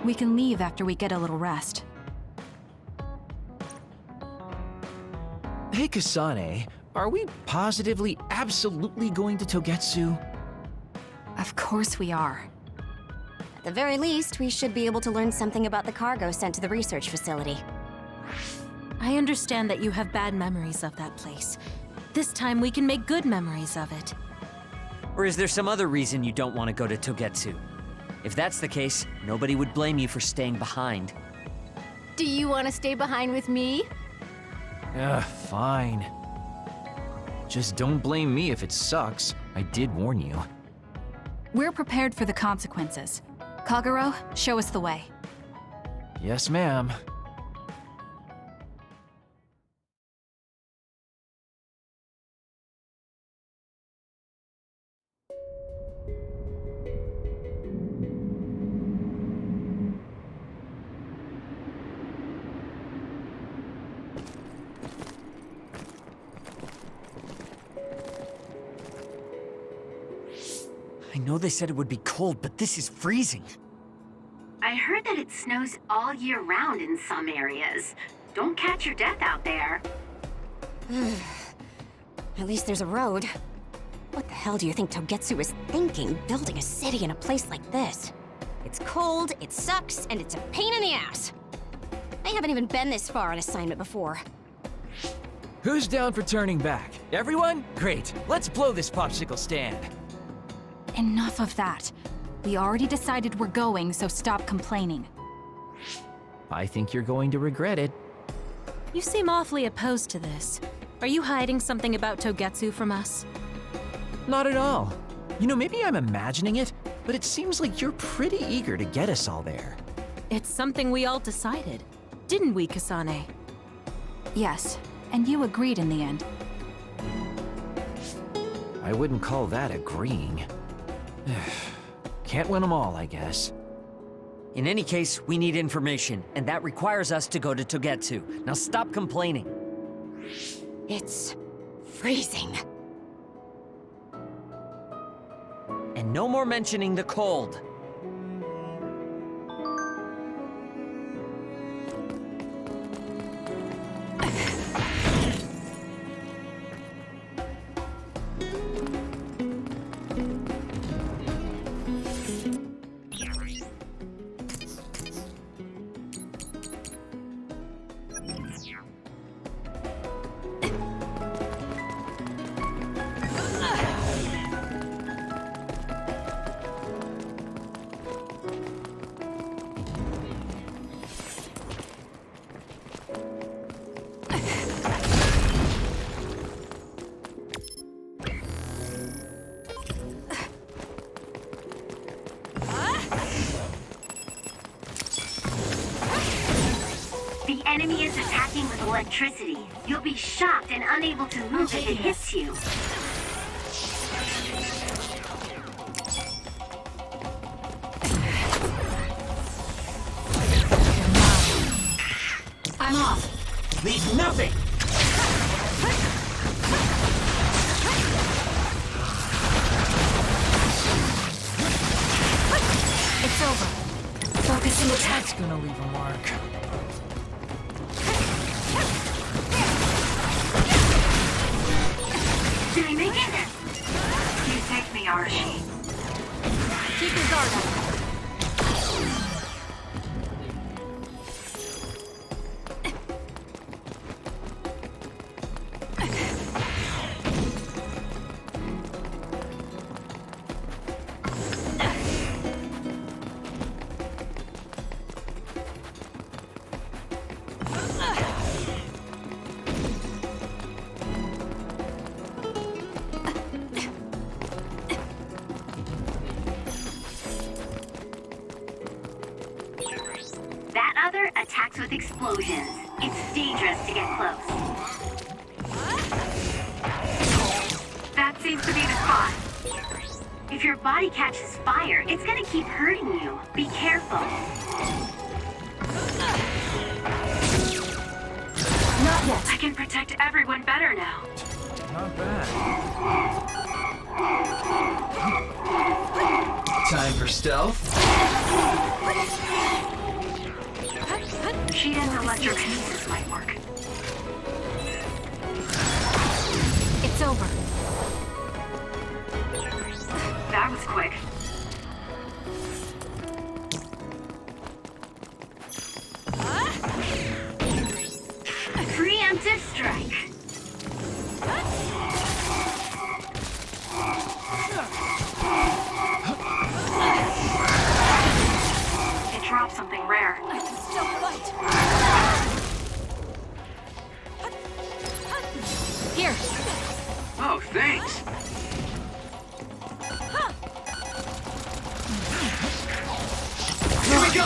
We can leave after we get a little rest. Hey Kasane, are we positively, absolutely going to Togetsu? Of course we are. At the very least, we should be able to learn something about the cargo sent to the research facility. I understand that you have bad memories of that place. This time we can make good memories of it. Or is there some other reason you don't want to go to Togetsu? If that's the case, nobody would blame you for staying behind. Do you want to stay behind with me? Fine. Just don't blame me if it sucks. I did warn you. We're prepared for the consequences. Kagero, show us the way. Yes, ma'am. I know they said it would be cold, but this is freezing. I heard that it snows all year round in some areas. Don't catch your death out there. At least there's a road. What the hell do you think Togetsu is thinking, building a city in a place like this? It's cold, it sucks, and it's a pain in the ass. I haven't even been this far on assignment before. Who's down for turning back? Everyone? Great. Let's blow this popsicle stand. Enough of that. We already decided we're going, so stop complaining. I think you're going to regret it. You seem awfully opposed to this. Are you hiding something about Togetsu from us? Not at all. You know, maybe I'm imagining it, but it seems like you're pretty eager to get us all there. It's something we all decided. Didn't we, Kasane? Yes, and you agreed in the end. I wouldn't call that agreeing. Can't win them all, I guess. In any case, we need information, and that requires us to go to Togetsu. Now stop complaining. It's freezing. And no more mentioning the cold. The enemy is attacking with electricity. You'll be shocked and unable to move if it hits you. I'm off. Leave nothing! It's over. Focus and attack. That's gonna leave a mark. Did I make it? You take me, Arashi. Keep your guard up. That other attacks with explosions. It's dangerous to get close. That seems to be the spot. If your body catches fire, it's gonna keep hurting you. Be careful. Not yet. I can protect everyone better now. Not bad. Time for stealth. Cheetah's electrokinesis might work. It's over. That was quick. Preemptive strike. It dropped something rare. Here. Oh, thanks. Here we go.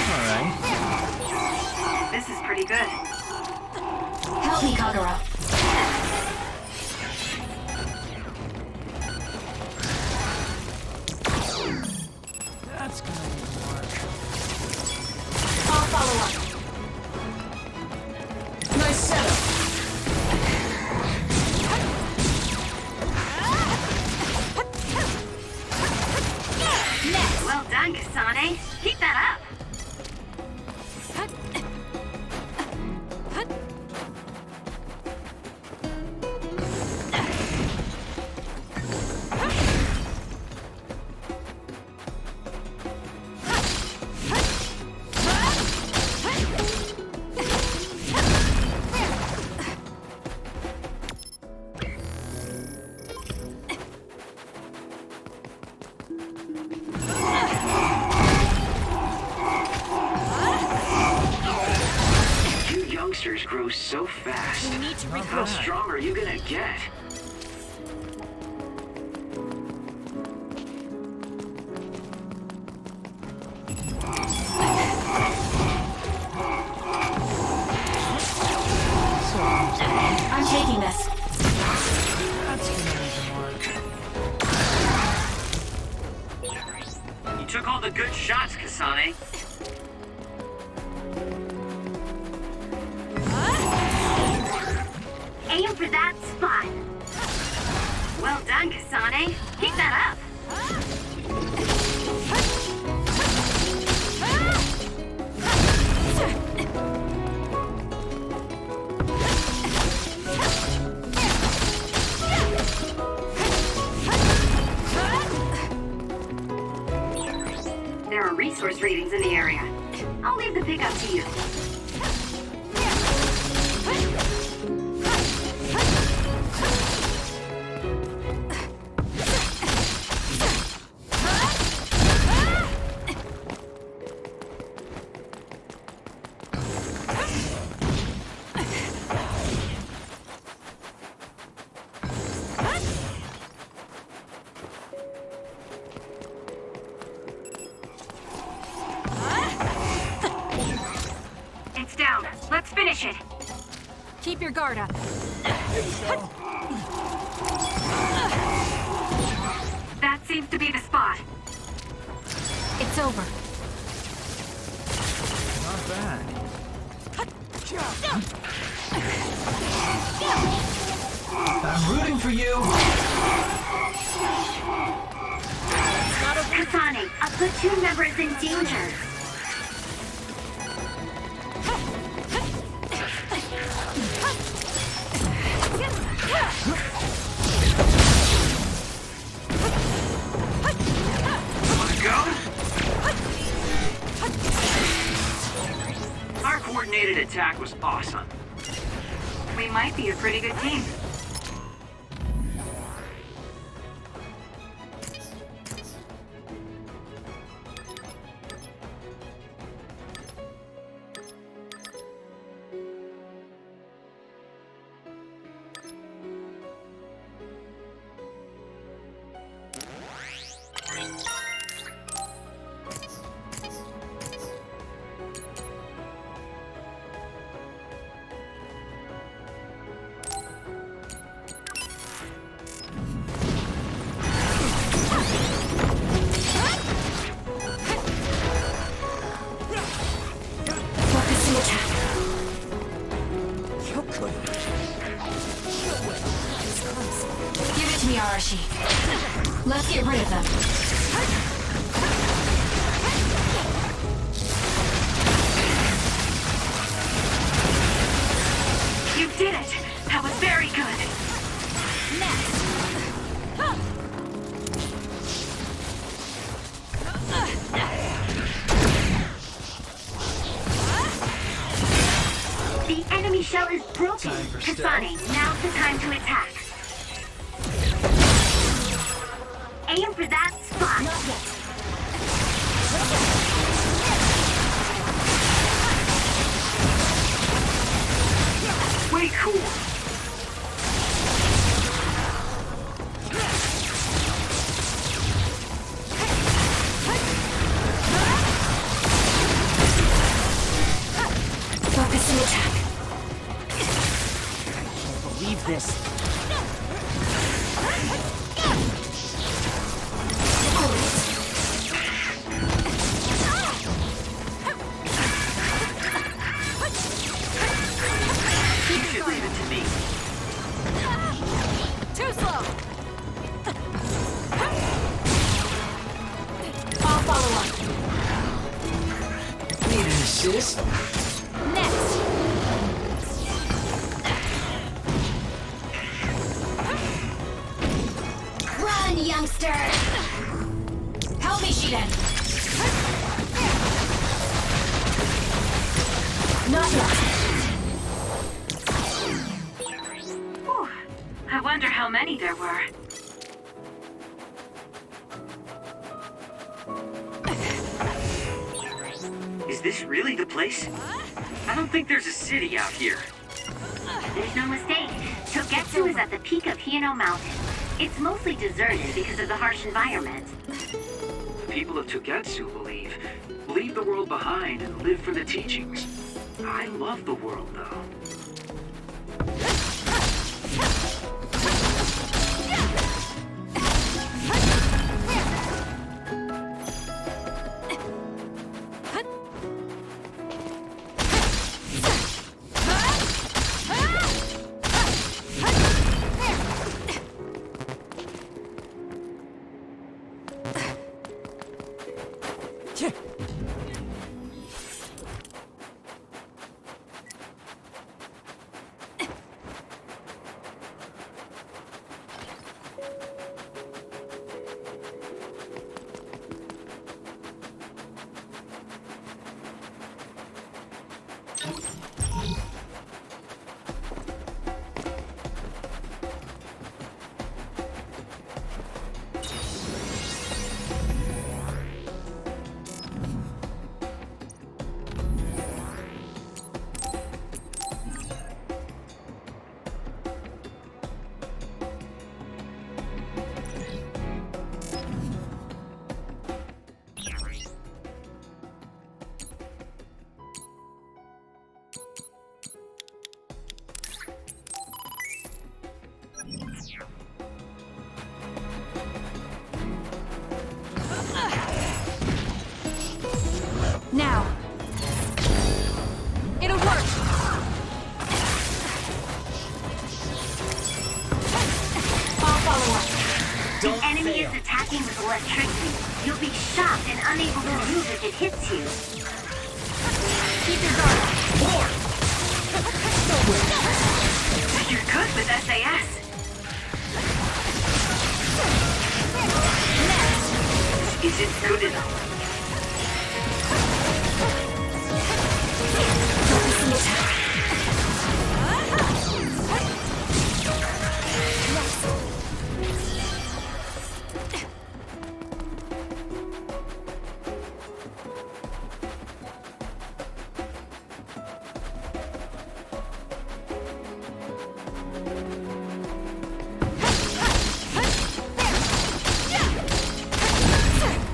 All right. This is pretty good. Help me, Kagura. That's gonna need work. I'll follow up. Nice setup. Well done, Kasane. Keep that up. You youngsters grow so fast. How strong are you gonna get? I'm taking this. That's gonna need work. You took all the good shots, Kasane. Aim for that spot. Well done, Kasane. Keep that up. There are resource readings in the area. I'll leave the pickup to you. It's down. Let's finish it. Keep your guard up. That seems to be the spot. It's over. Not bad. I'm rooting for you. Kasane, a platoon member is in danger. Wanna go? Our coordinated attack was awesome. We might be a pretty good team. Give it to me, Arashi. Let's get rid of them. did it! That was very good! The enemy shell is broken! Kasane, now's the time to attack. Aim for that spot! Way cool. Focus and attack. Believe this. You should leave it to me. Too slow. I'll follow up. Need an assist? Next. Run, youngster. Help me, Shiden. Not yet. Whew. I wonder how many there were. Is this really the place? I don't think there's a city out here. There's no mistake. Togetsu is at the peak of Hino Mountain. It's mostly deserted because of the harsh environment. The people of Togetsu leave the world behind and live for the teachings. I love the world, though. Now. It'll work. I'll follow up. The enemy is attacking with electricity. You'll be shocked and unable to move if it hits you. Keep your guard up. You're good with SAS. Is it good enough? Focus and attack.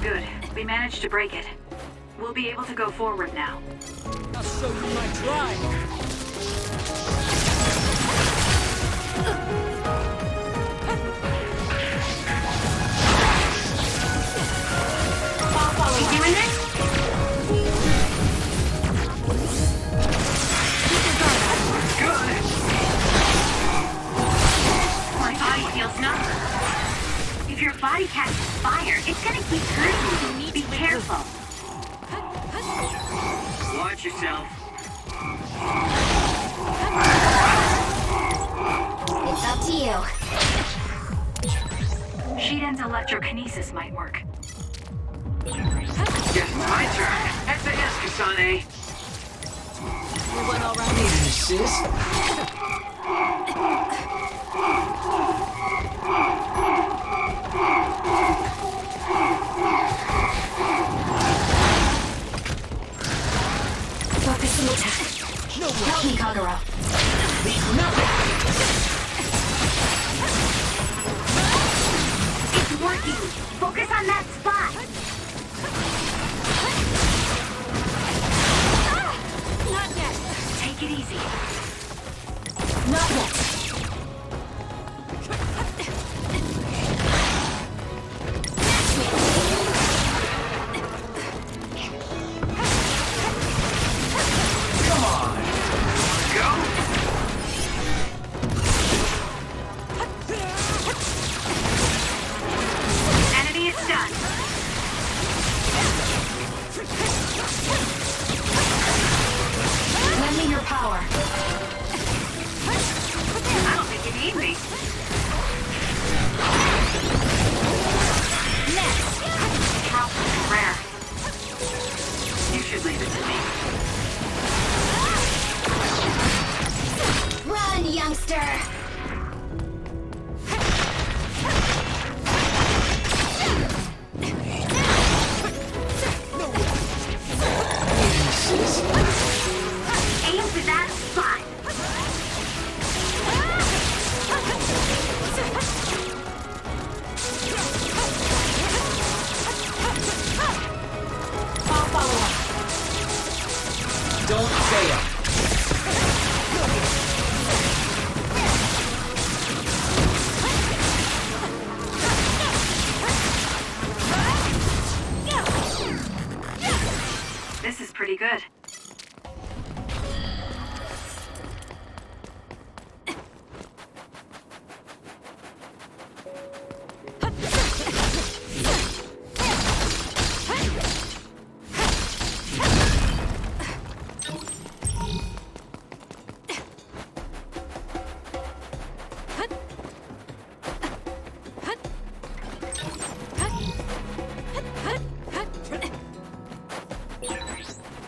Good. We managed to break it. We'll be able to go forward now. I'll show you my drive. You doing this? Good! My body feels numb. If your body catches fire, it's gonna keep hurting you. Be careful. Watch yourself. It's up to you. Shiden's electrokinesis might work. Guess it's my turn. SAS, Kasane. Need an assist? Focusing attack. Help me, Kagura. It's working! Focus on that spot! Not yet. Take it easy. Not yet. Go! Enemy is done. Lend me your power. I don't think you need me. Next. Drops are rare. You should leave it to me. Run, youngster. Aim for that spot. I'll follow up. Don't fail. This is pretty good.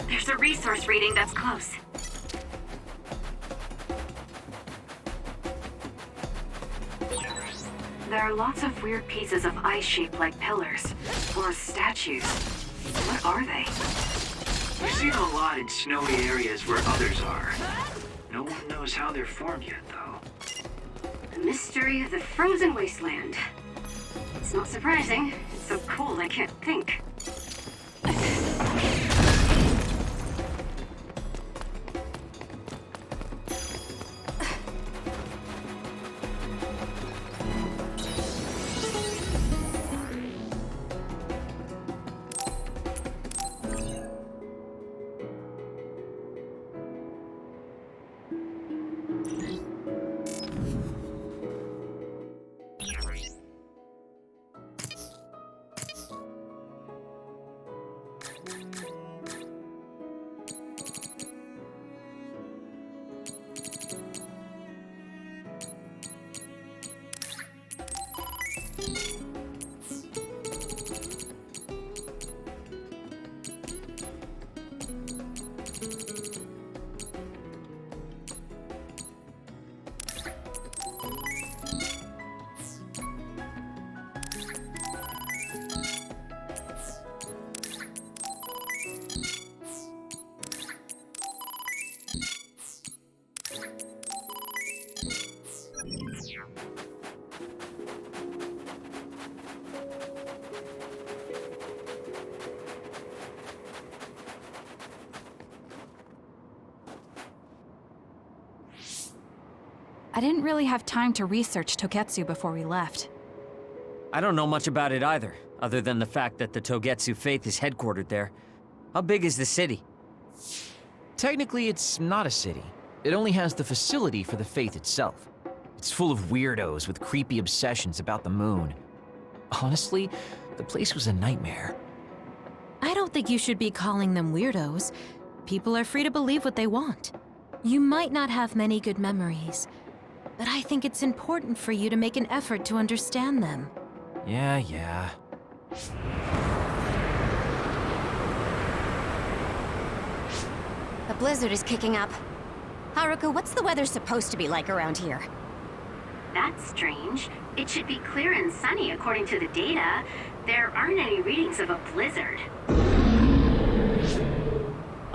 There's a resource reading that's close. There are lots of weird pieces of ice shaped like pillars, or statues. What are they? We've seen a lot in snowy areas where others are. No one knows how they're formed yet, though. The mystery of the frozen wasteland. It's not surprising. It's so cold I can't think. I didn't really have time to research Togetsu before we left. I don't know much about it either, other than the fact that the Togetsu faith is headquartered there. How big is the city? Technically, it's not a city. It only has the facility for the faith itself. It's full of weirdos with creepy obsessions about the moon. Honestly, the place was a nightmare. I don't think you should be calling them weirdos. People are free to believe what they want. You might not have many good memories, but I think it's important for you to make an effort to understand them. Yeah. The blizzard is kicking up. Haruka, what's the weather supposed to be like around here? That's strange. It should be clear and sunny according to the data. There aren't any readings of a blizzard.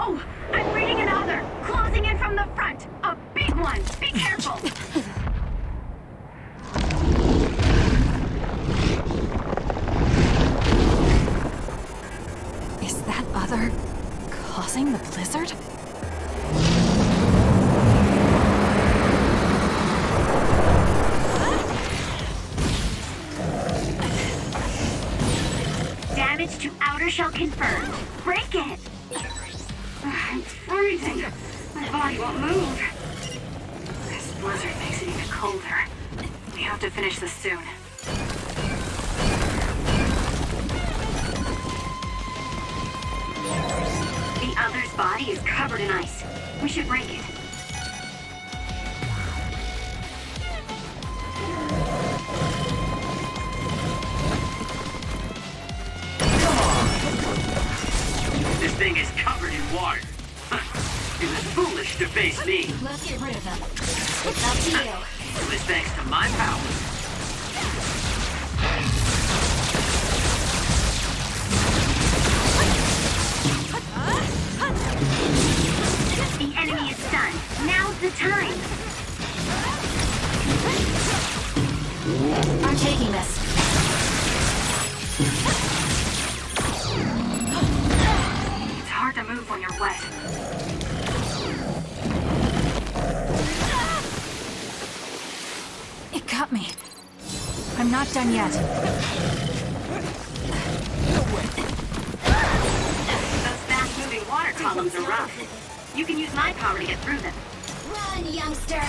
Oh, I'm reading another! Closing in from the front! A big one! Be careful! Is that other causing the blizzard? Damage to outer shell confirmed. Break it! I'm freezing. My body won't move. This blizzard makes it even colder. We have to finish this soon. The other's body is covered in ice. We should break it. This thing is covered in water. It was foolish to face me. Let's get rid of them. It's up to you. It was thanks to my power. The enemy is stunned. Now's the time. I'm taking this. It's hard to move when you're wet. It got me. I'm not done yet. Those fast-moving water columns are rough. You can use my power to get through them. Run, youngster!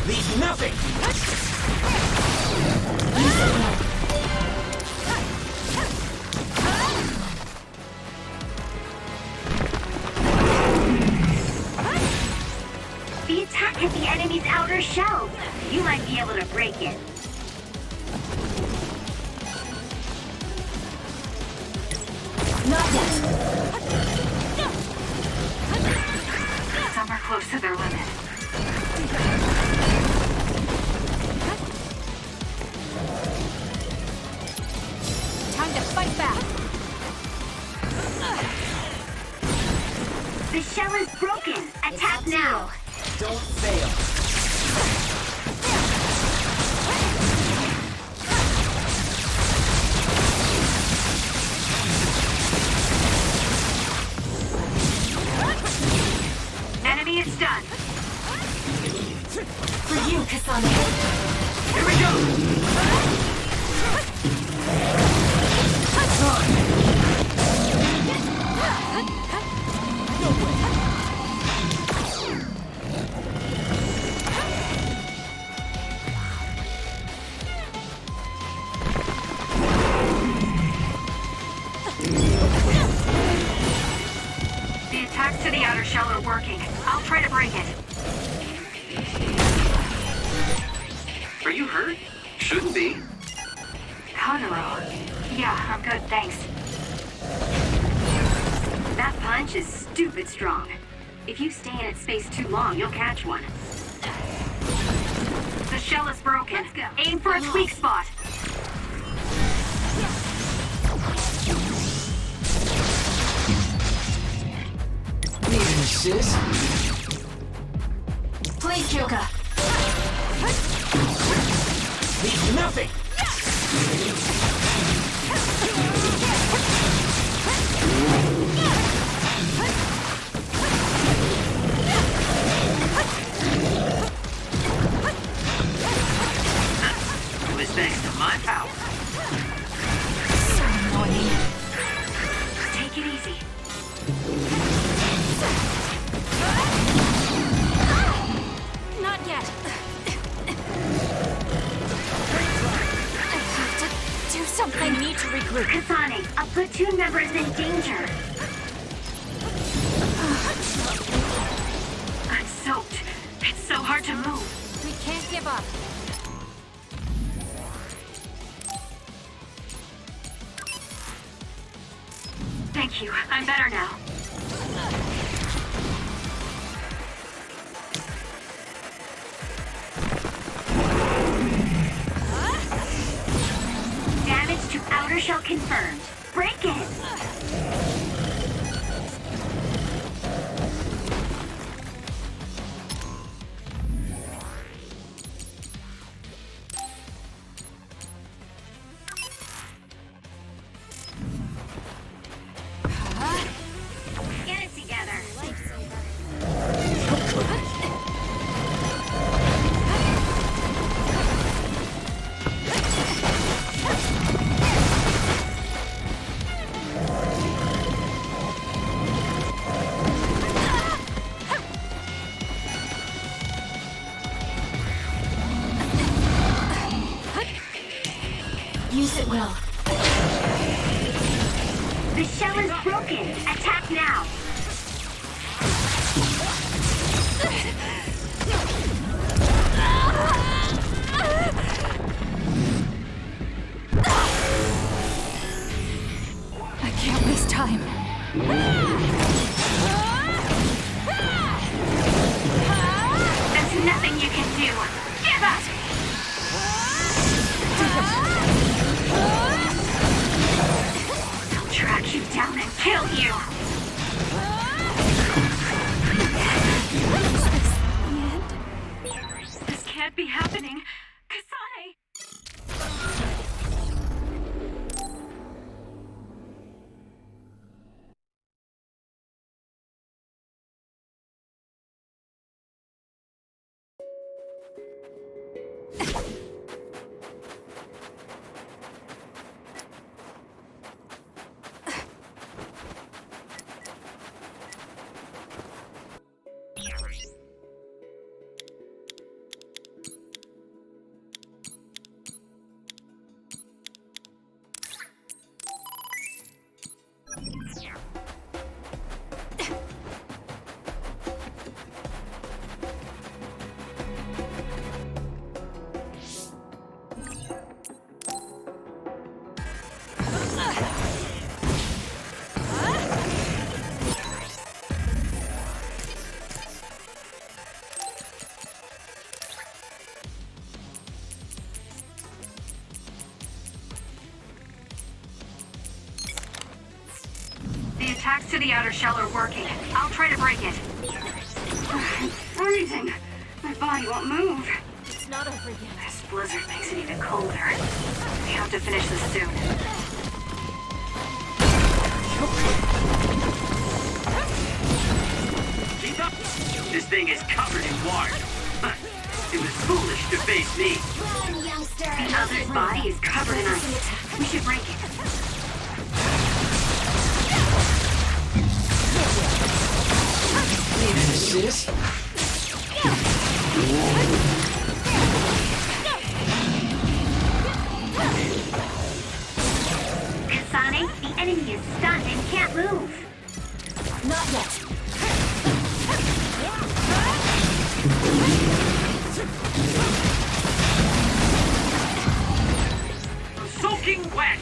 Leave nothing! The attack hit the enemy's outer shell. You might be able to break it. Not yet. Some are close to their limit. Time to fight back. The shell is broken. Attack now. Don't fail. Enemy is done. For you, Kasane. Here we go! The attacks to the outer shell are working. I'll try to break it. Are you hurt? Shouldn't be. Kagero. Yeah, I'm good, thanks. That punch is stupid strong. If you stay in its space too long, you'll catch one. The shell is broken. Let's go. Aim for its weak spot. Need an assist? Please, Kyoka. Leave nothing! It was thanks to my power. So annoying. Take it easy. Not yet. I have to do something. I need to regroup. Kasane, a platoon member is in danger. I'm soaked. hard to move. We can't give up. Thank you. I'm better now. Damage to outer shell confirmed. Break it! Get it together. Use it well. The shell is broken. Attack now. I can't waste time. There's nothing you can do. Give up! They'll track you down and kill you. This can't be happening. Kasane! The attacks to the outer shell are working. I'll try to break it. It's freezing. My body won't move. It's not over yet. This blizzard makes it even colder. We have to finish this soon. Keep up! This thing is covered in water. It was foolish to face me. The other's body is covered in ice. We should break it. Need an assist? Kasane, the enemy is stunned and can't move. Not yet. Soaking wet!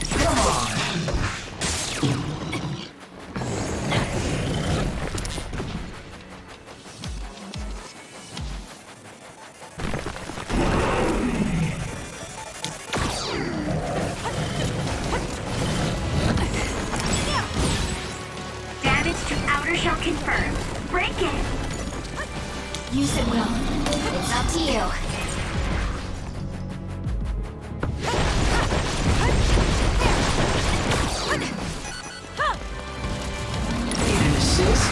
Come on! Damage to outer shell confirmed. Break it. Use it well. It's up to you. Need an assist?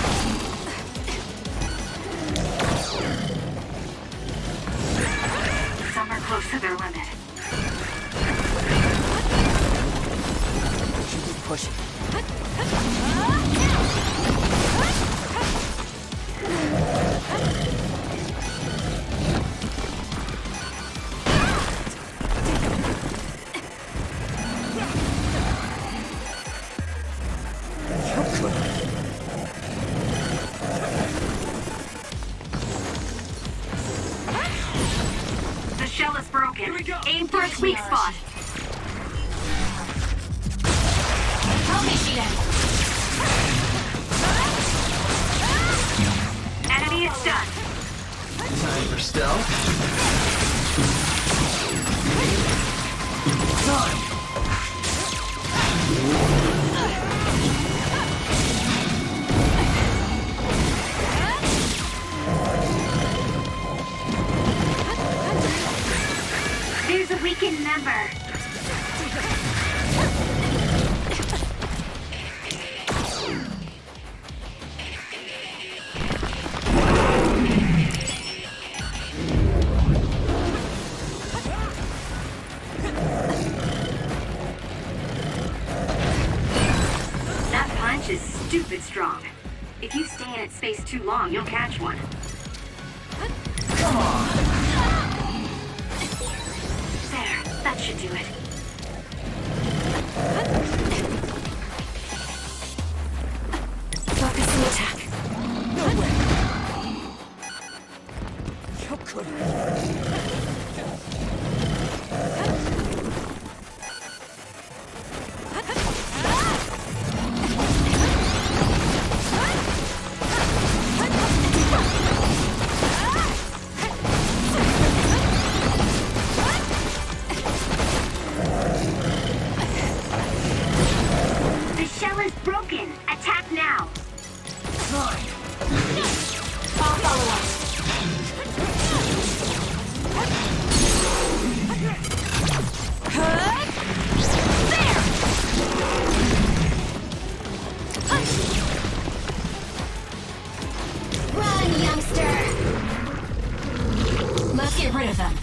Some are close to their limit. Keep pushing. Weak spot. Help me, Shida. Enemy is stunned. Time for stealth. Time. There's a weakened member. That punch is stupid strong. If you stay in its space too long, you'll catch one. Come on. There, that should do it. Focus the attack. How could I? The shell is broken. Attack now. Time. I'll follow up. Run, youngster! Let's get rid of them.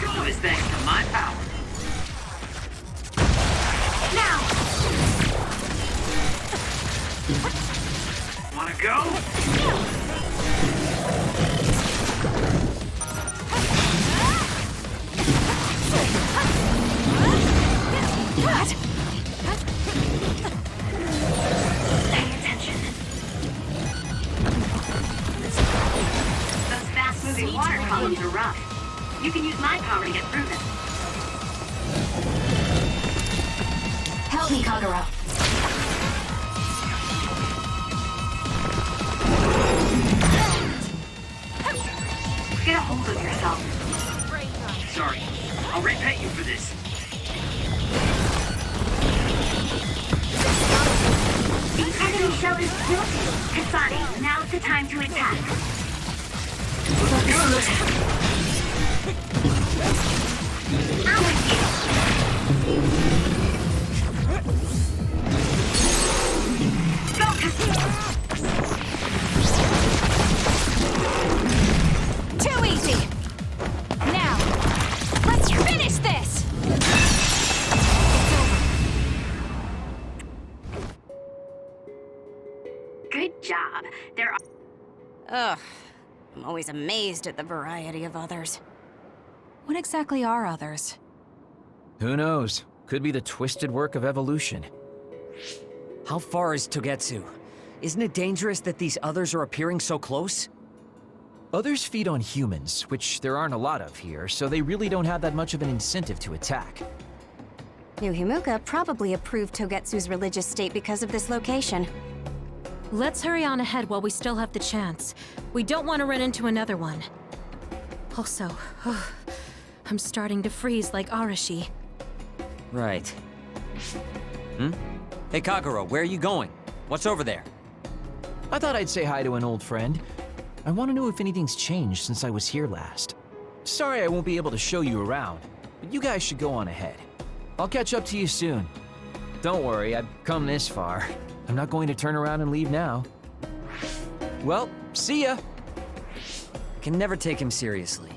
All is thanks to my power. Now! Wanna go? What? Pay attention. Those fast-moving water columns are rough. You can use my power to get through them. Help me, Kagura. Get a hold of yourself. Sorry. I'll repay you for this. The enemy shell is broken. Kasane, now's the time to attack. Focus the attack. I'm with you. Go, Kasane. Too easy. Now, let's finish this. Good job. There are... Ugh. I'm always amazed at the variety of others. What exactly are others? Who knows? Could be the twisted work of evolution. How far is Togetsu? Isn't it dangerous that these others are appearing so close? Others feed on humans, which there aren't a lot of here, so they really don't have that much of an incentive to attack. New Himuka probably approved Togetsu's religious state because of this location. Let's hurry on ahead while we still have the chance. We don't want to run into another one. Also, I'm starting to freeze like Arashi. Right. Hey, Kagura, where are you going? What's over there? I thought I'd say hi to an old friend. I want to know if anything's changed since I was here last. Sorry I won't be able to show you around, but you guys should go on ahead. I'll catch up to you soon. Don't worry, I've come this far. I'm not going to turn around and leave now. Well, see ya! I can never take him seriously.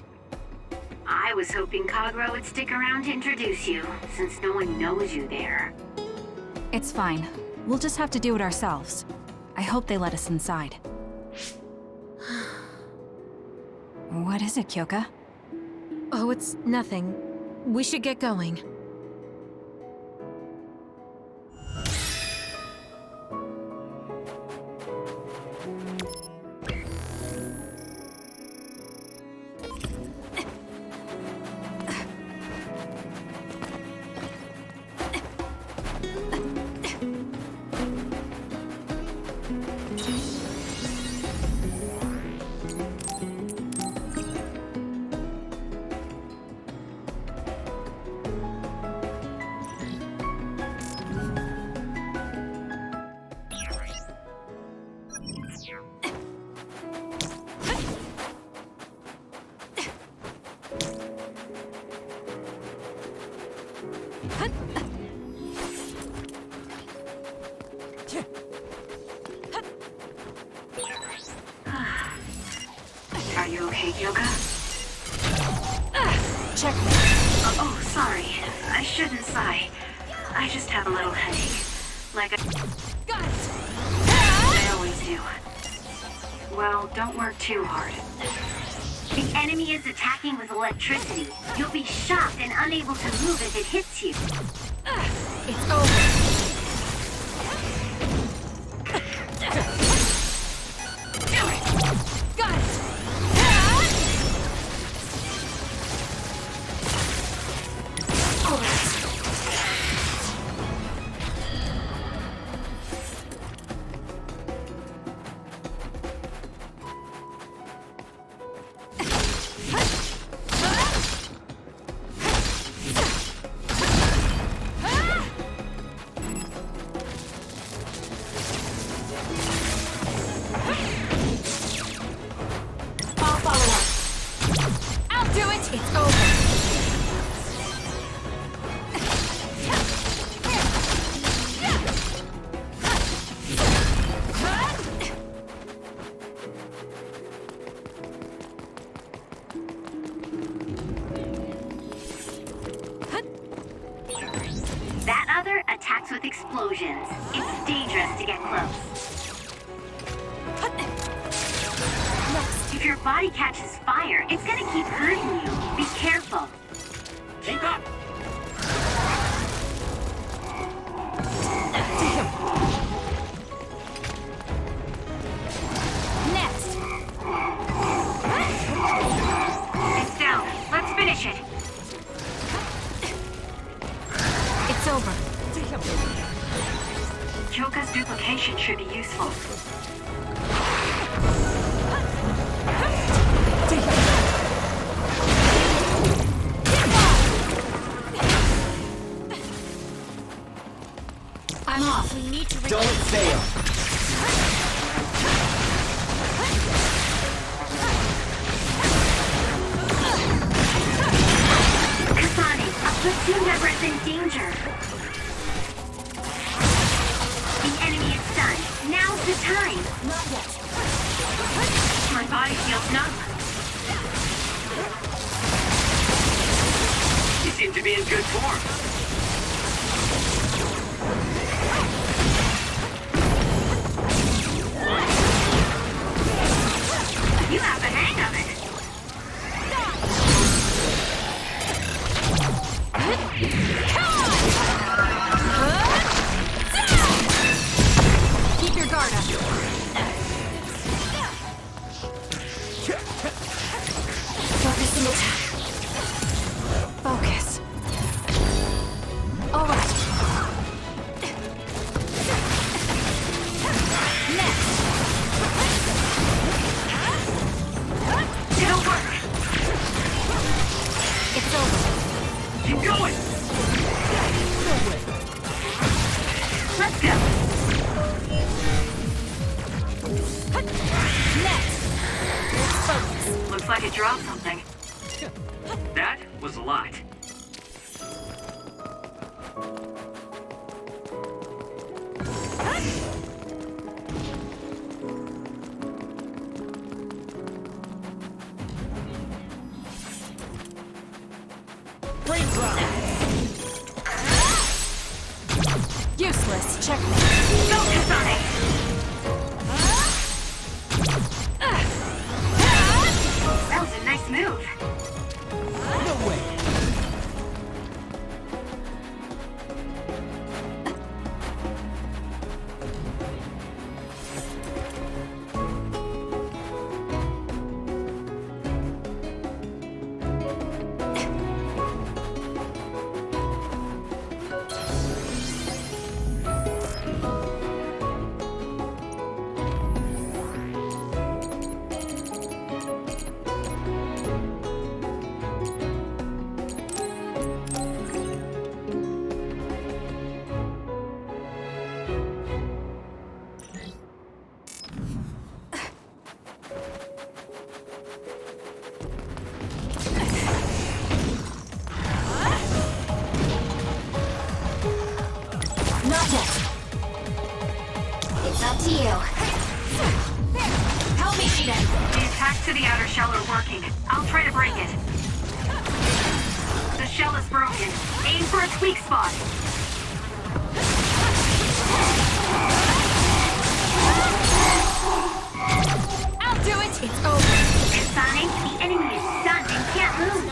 I was hoping Kagura would stick around to introduce you, since no one knows you there. It's fine. We'll just have to do it ourselves. I hope they let us inside. What is it, Kyoka? Oh, it's nothing. We should get going. Are you okay, Kyoka? Check me. Oh, sorry. I shouldn't sigh. I just have a little headache. Like I always do. Well, don't work too hard. The enemy is attacking with electricity. You'll be shocked and unable to move if it hits you. It's over. Got it! It's over. That other attacks with explosions. It's dangerous to get close. If your body catches fire, it's gonna keep hurting you. Be careful. Keep up! Next. It's down. Let's finish it. It's over. Kyoka's duplication should be useful. I'm off. We need to Don't fail. Kasane, a platoon member is in danger. The enemy is stunned. Now's the time. Not yet. My body feels numb. You seem to be in good form. You have the hang of it. keep your guard up. Focusing attack. Focus. All right. Next. It'll work. It's over. Keep going! Let's go. Next. Let's focus. Looks like it dropped something. That was a lot. Useless. Check me. Go, Kasane. That was a nice move. No way. Not yet. to you. Help me, Shiden. The attacks to the outer shell are working. I'll try to break it. The shell is broken. Aim for its weak spot. I'll do it. It's over. Kasane, the enemy is stunned and can't move.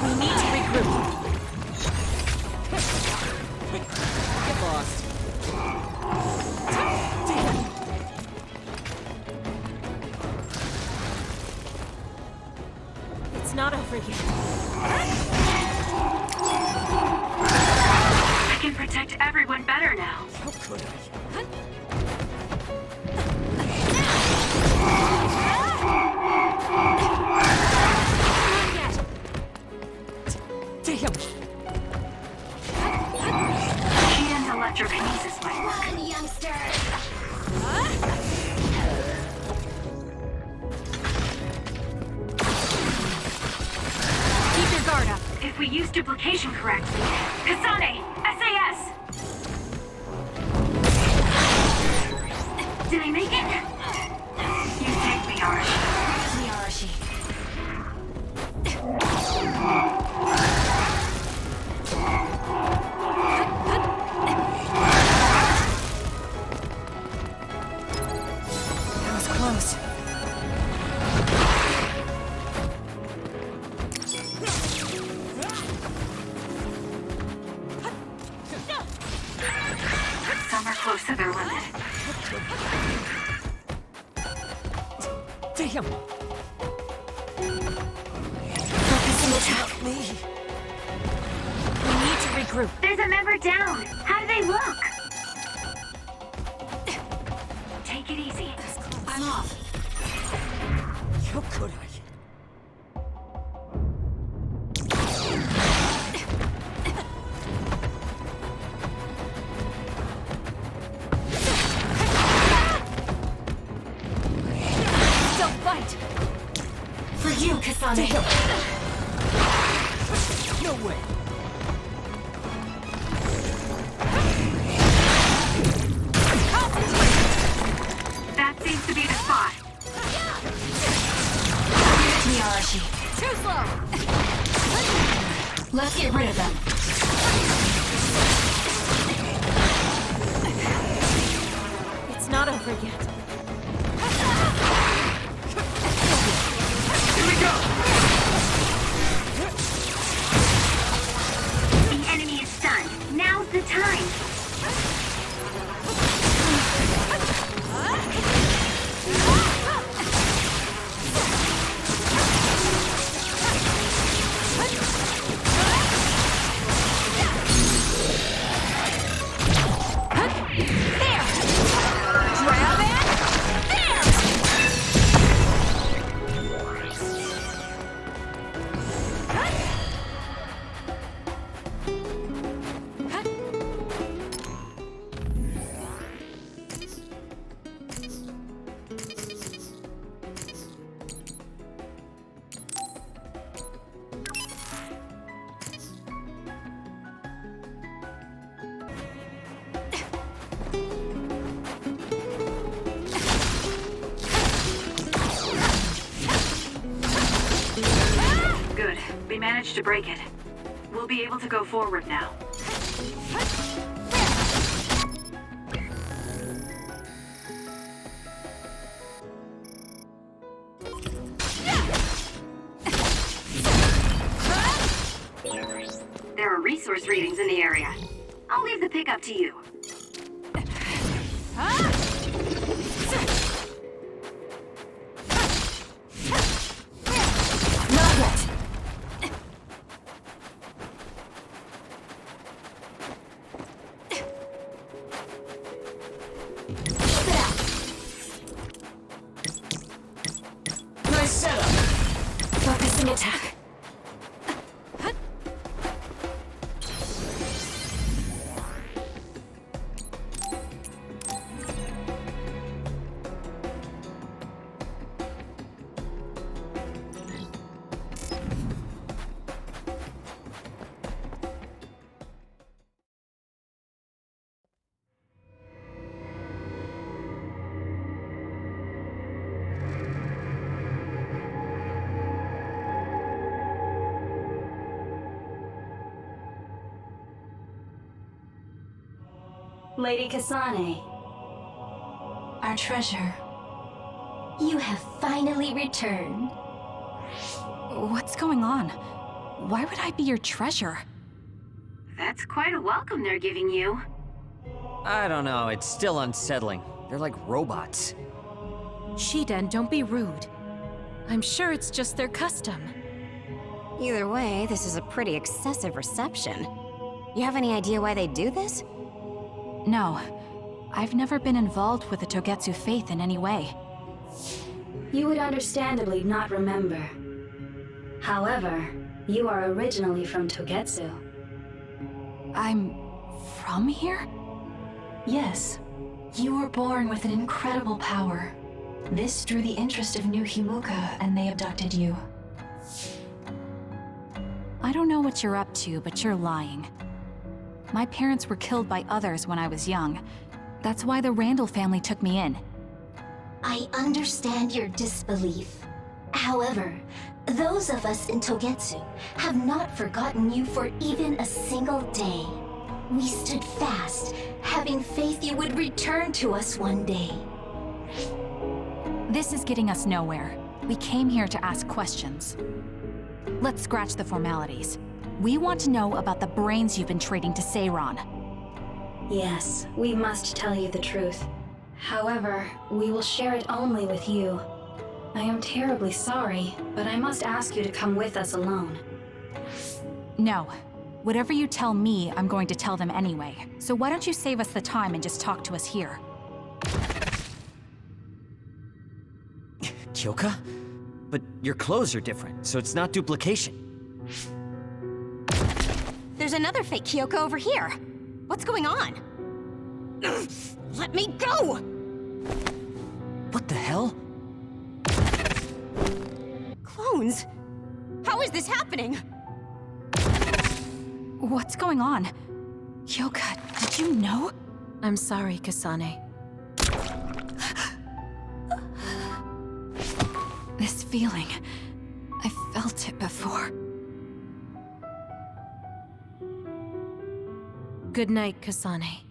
We need to regroup. Get lost. It's not over yet. I can protect everyone better now. How could I? Damn! Shiden's electrokinesis might work. Run, youngster. Keep your guard up. If we use duplication correctly. Kasane! SAS! Did I make it? You take me, Arashi. Miyarashi. That was close. Some are close to their limit. Damn! Focusing attack. Me! We need to regroup. There's a member down. How do they look? Take it easy. I'm off. How could I? Don't fight! For you, Kasane. No way. That seems to be the spot. Miyarashi. Too slow! Let's get rid of them. It's not over yet. Here we go! The enemy is stunned. Now's the time. Good. We managed to break it. We'll be able to go forward now. There are resource readings in the area. I'll leave the pickup to you. Not yet. Nice setup. Focusing attack. Lady Kasane. Our treasure. You have finally returned. What's going on? Why would I be your treasure? That's quite a welcome they're giving you. I don't know, it's still unsettling. They're like robots. Shiden, don't be rude. I'm sure it's just their custom. Either way, this is a pretty excessive reception. You have any idea why they do this? No. I've never been involved with the Togetsu faith in any way. You would understandably not remember. However, you are originally from Togetsu. I'm from here? Yes. You were born with an incredible power. This drew the interest of New Himuka, and they abducted you. I don't know what you're up to, but you're lying. My parents were killed by others when I was young. That's why the Randall family took me in. I understand your disbelief. However, those of us in Togetsu have not forgotten you for even a single day. We stood fast, having faith you would return to us one day. This is getting us nowhere. We came here to ask questions. Let's scratch the formalities. We want to know about the brains you've been trading to Seiron. Yes, we must tell you the truth. However, we will share it only with you. I am terribly sorry, but I must ask you to come with us alone. No. Whatever you tell me, I'm going to tell them anyway. So why don't you save us the time and just talk to us here? Kyoka? But your clothes are different, so it's not duplication. There's another fake Kyoko over here. What's going on? Let me go! What the hell? Clones? How is this happening? What's going on? Kyoka, did you know? I'm sorry, Kasane. This feeling, I felt it before. Good night, Kasane.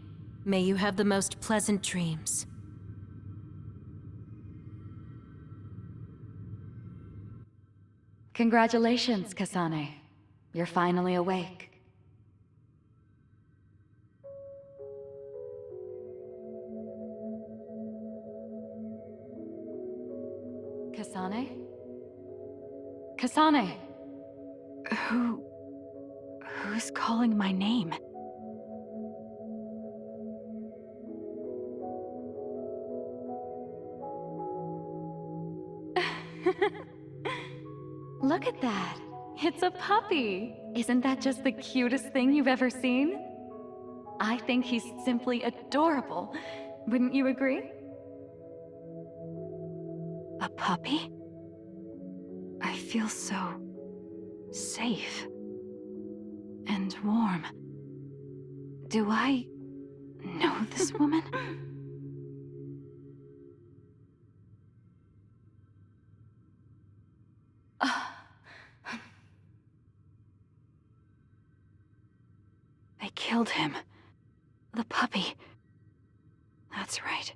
May you have the most pleasant dreams. Congratulations, Kasane. You're finally awake. Kasane? Kasane! Who's calling my name? Look at that. It's a puppy. Isn't that just the cutest thing you've ever seen? I think he's simply adorable. Wouldn't you agree? A puppy? I feel so safe and warm. Do I know this woman? They killed him. The puppy. That's right.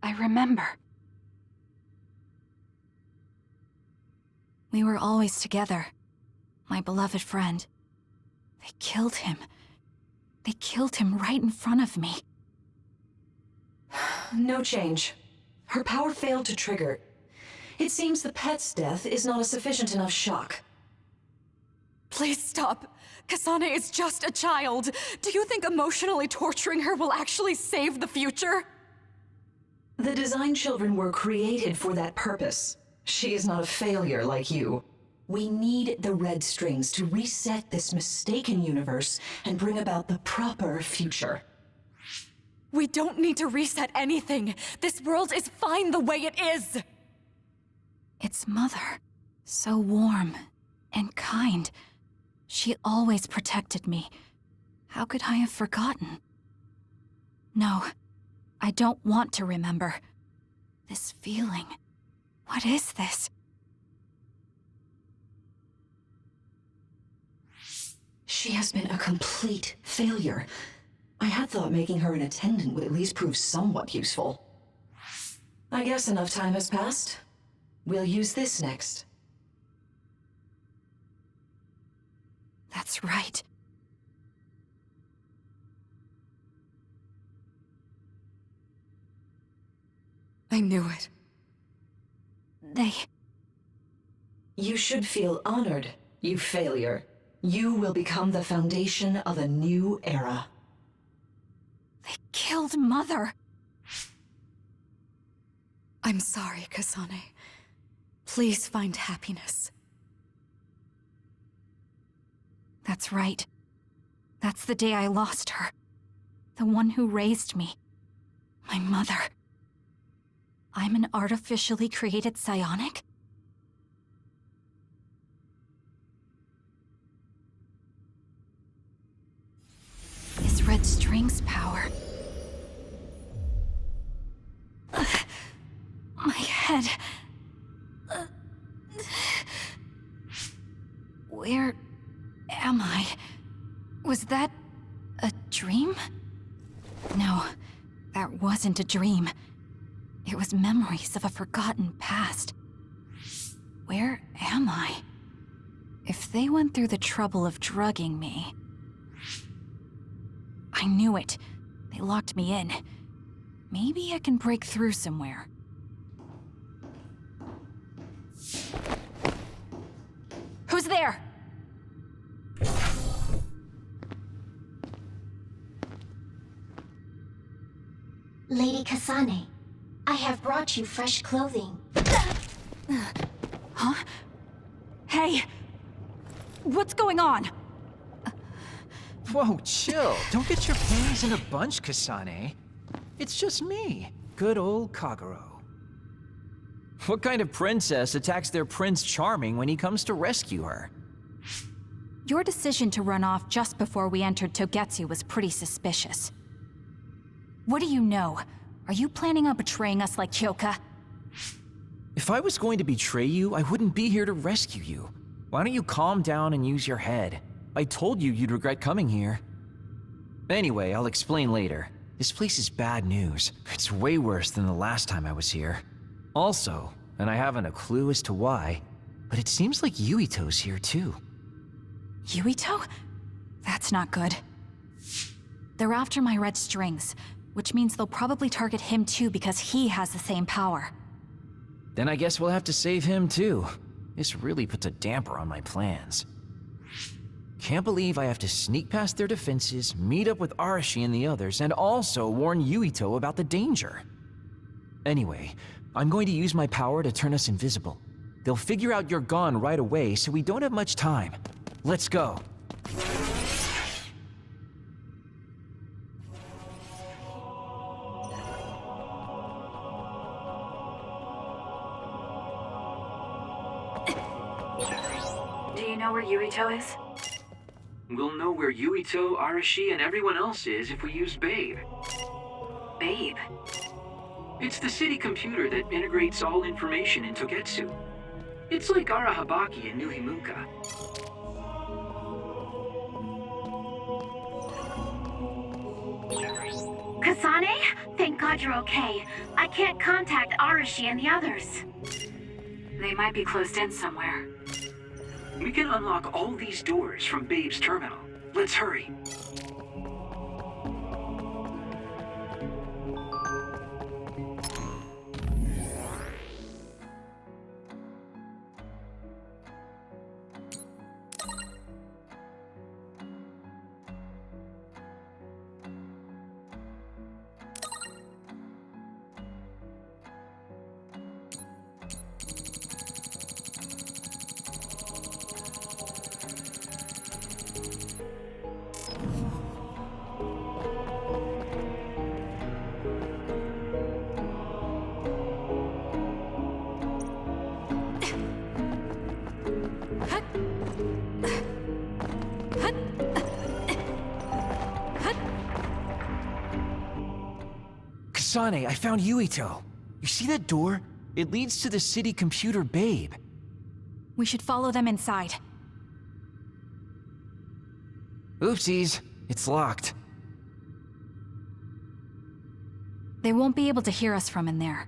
I remember. We were always together. My beloved friend. They killed him. They killed him right in front of me. No change. Her power failed to trigger. It seems the pet's death is not a sufficient enough shock. Please stop. Kasane is just a child. Do you think emotionally torturing her will actually save the future? The design children were created for that purpose. She is not a failure like you. We need the red strings to reset this mistaken universe and bring about the proper future. We don't need to reset anything. This world is fine the way it is. It's Mother. So warm and kind. She always protected me. How could I have forgotten? No, I don't want to remember. This feeling. What is this? She has been a complete failure. I had thought making her an attendant would at least prove somewhat useful. I guess enough time has passed. We'll use this next. That's right. I knew it. They... You should feel honored, you failure. You will become the foundation of a new era. They killed Mother. I'm sorry, Kasane. Please find happiness. That's right. That's the day I lost her. The one who raised me. My mother. I'm an artificially created psionic? Is Red String's power? My head. Where am I? Was that a dream? No, that wasn't a dream. It was memories of a forgotten past. Where am I? If they went through the trouble of drugging me... I knew it. They locked me in. Maybe I can break through somewhere. Who's there? Lady Kasane, I have brought you fresh clothing. Huh? Hey! What's going on? Whoa, chill. Don't get your panties in a bunch, Kasane. It's just me, good old Kagero. What kind of princess attacks their Prince Charming when he comes to rescue her? Your decision to run off just before we entered Togetsu was pretty suspicious. What do you know? Are you planning on betraying us like Kyoka? If I was going to betray you, I wouldn't be here to rescue you. Why don't you calm down and use your head? I told you you'd regret coming here. Anyway, I'll explain later. This place is bad news. It's way worse than the last time I was here. Also, and I haven't a clue as to why, but it seems like Yuito's here too. Yuito? That's not good. They're after my red strings, which means they'll probably target him too because he has the same power. Then I guess we'll have to save him too. This really puts a damper on my plans. Can't believe I have to sneak past their defenses, meet up with Arashi and the others, and also warn Yuito about the danger. Anyway, I'm going to use my power to turn us invisible. They'll figure out you're gone right away, so we don't have much time. Let's go. Do you know where Yuito is? We'll know where Yuito, Arashi, and everyone else is if we use Babe. Babe? It's the city computer that integrates all information in Togetsu. It's like Arahabaki in New Himuka. Kasane? Thank God you're okay. I can't contact Arashi and the others. They might be closed in somewhere. We can unlock all these doors from Babe's terminal. Let's hurry. Kasane, I found Yuito. You see that door? It leads to the city computer Babe. We should follow them inside. Oopsies, it's locked. They won't be able to hear us from in there.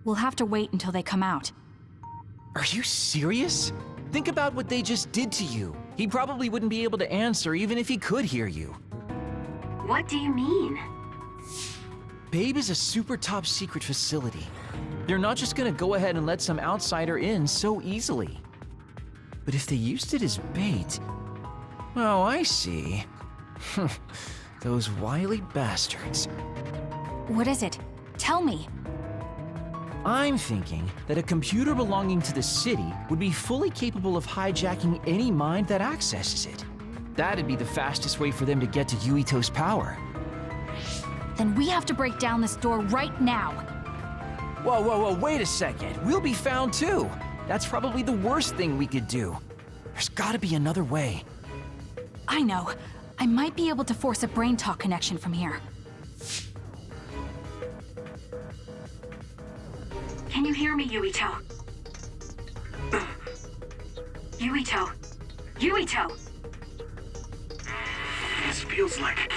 We'll have to wait until they come out. Are you serious? Think about what they just did to you. He probably wouldn't be able to answer even if he could hear you. What do you mean? Babe is a super top secret facility. They're not just gonna go ahead and let some outsider in so easily. But if they used it as bait... Oh, I see. Those wily bastards. What is it? Tell me. I'm thinking that a computer belonging to the city would be fully capable of hijacking any mind that accesses it. That'd be the fastest way for them to get to Yuito's power. Then we have to break down this door right now. Whoa, wait a second. We'll be found too. That's probably the worst thing we could do. There's gotta be another way. I know. I might be able to force a brain talk connection from here. Can you hear me, Yuito? Yuito? Yuito! This feels like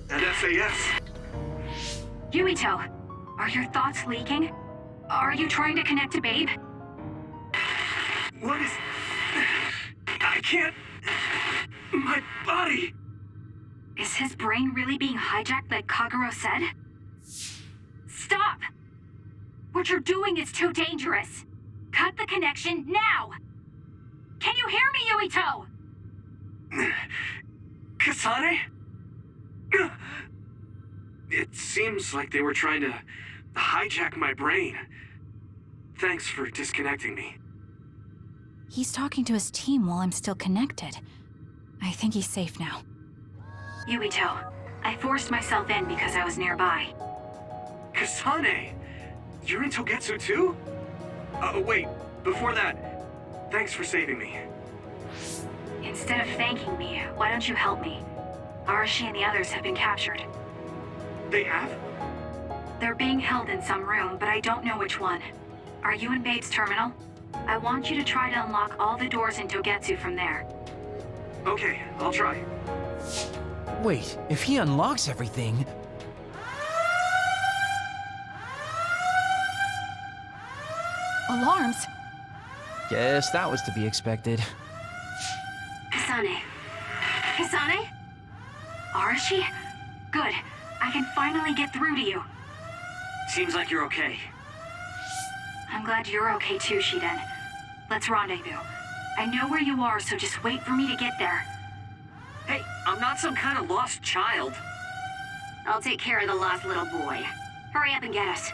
an SAS. Yuito, are your thoughts leaking? Are you trying to connect to Babe? What is... I can't... My body... Is his brain really being hijacked like Kagero said? Stop! What you're doing is too dangerous. Cut the connection now! Can you hear me, Yuito? Kasane? It seems like they were trying to hijack my brain. Thanks for disconnecting me. He's talking to his team while I'm still connected. I think he's safe now. Yuito, I forced myself in because I was nearby. Kasane! You're in Togetsu too? Wait, before that, thanks for saving me. Instead of thanking me, why don't you help me? Arashi and the others have been captured. They have? They're being held in some room, but I don't know which one. Are you in Babe's terminal? I want you to try to unlock all the doors in Togetsu from there. Okay, I'll try. Wait, if he unlocks everything... Alarms? Guess that was to be expected. Kasane. Kasane? Arashi? Good. I can finally get through to you. Seems like you're okay. I'm glad you're okay too, Shiden. Let's rendezvous. I know where you are, so just wait for me to get there. Hey, I'm not some kind of lost child. I'll take care of the lost little boy. Hurry up and get us.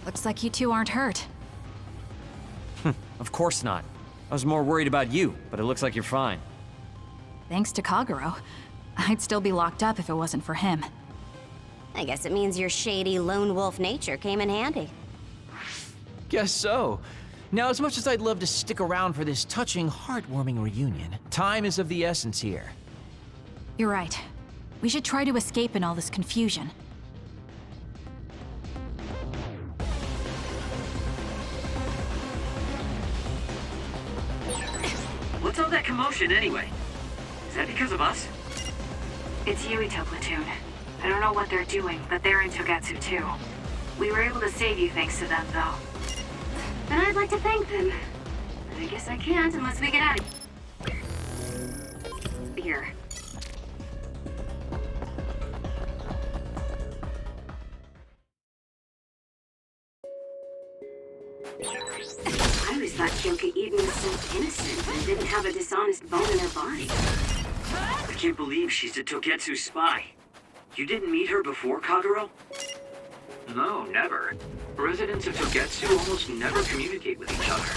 Looks like you two aren't hurt. Of course not. I was more worried about you, but it looks like you're fine. Thanks to Kagero. I'd still be locked up if it wasn't for him. I guess it means your shady lone wolf nature came in handy. Guess so. Now, as much as I'd love to stick around for this touching, heartwarming reunion, time is of the essence here. You're right. We should try to escape in all this confusion. What's all that commotion anyway? Is that because of us? It's Yuito platoon. I don't know what they're doing, but they're in Togetsu too. We were able to save you thanks to them, though. And I'd like to thank them. But I guess I can't unless we get out of here. I always thought Kyoka Eden was so innocent and didn't have a dishonest bone in her body. I can't believe she's a Togetsu spy. You didn't meet her before, Kagero? No, never. Residents of Togetsu almost never communicate with each other.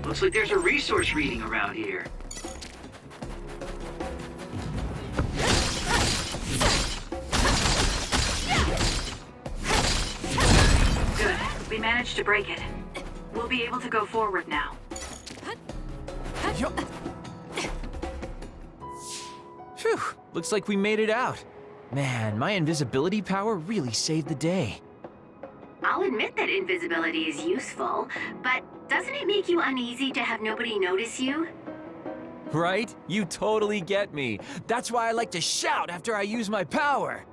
Looks like there's a resource reading around here. Good. We managed to break it. We'll be able to go forward now. Phew, looks like we made it out. Man, my invisibility power really saved the day. I'll admit that invisibility is useful, but doesn't it make you uneasy to have nobody notice you? Right? You totally get me. That's why I like to shout after I use my power.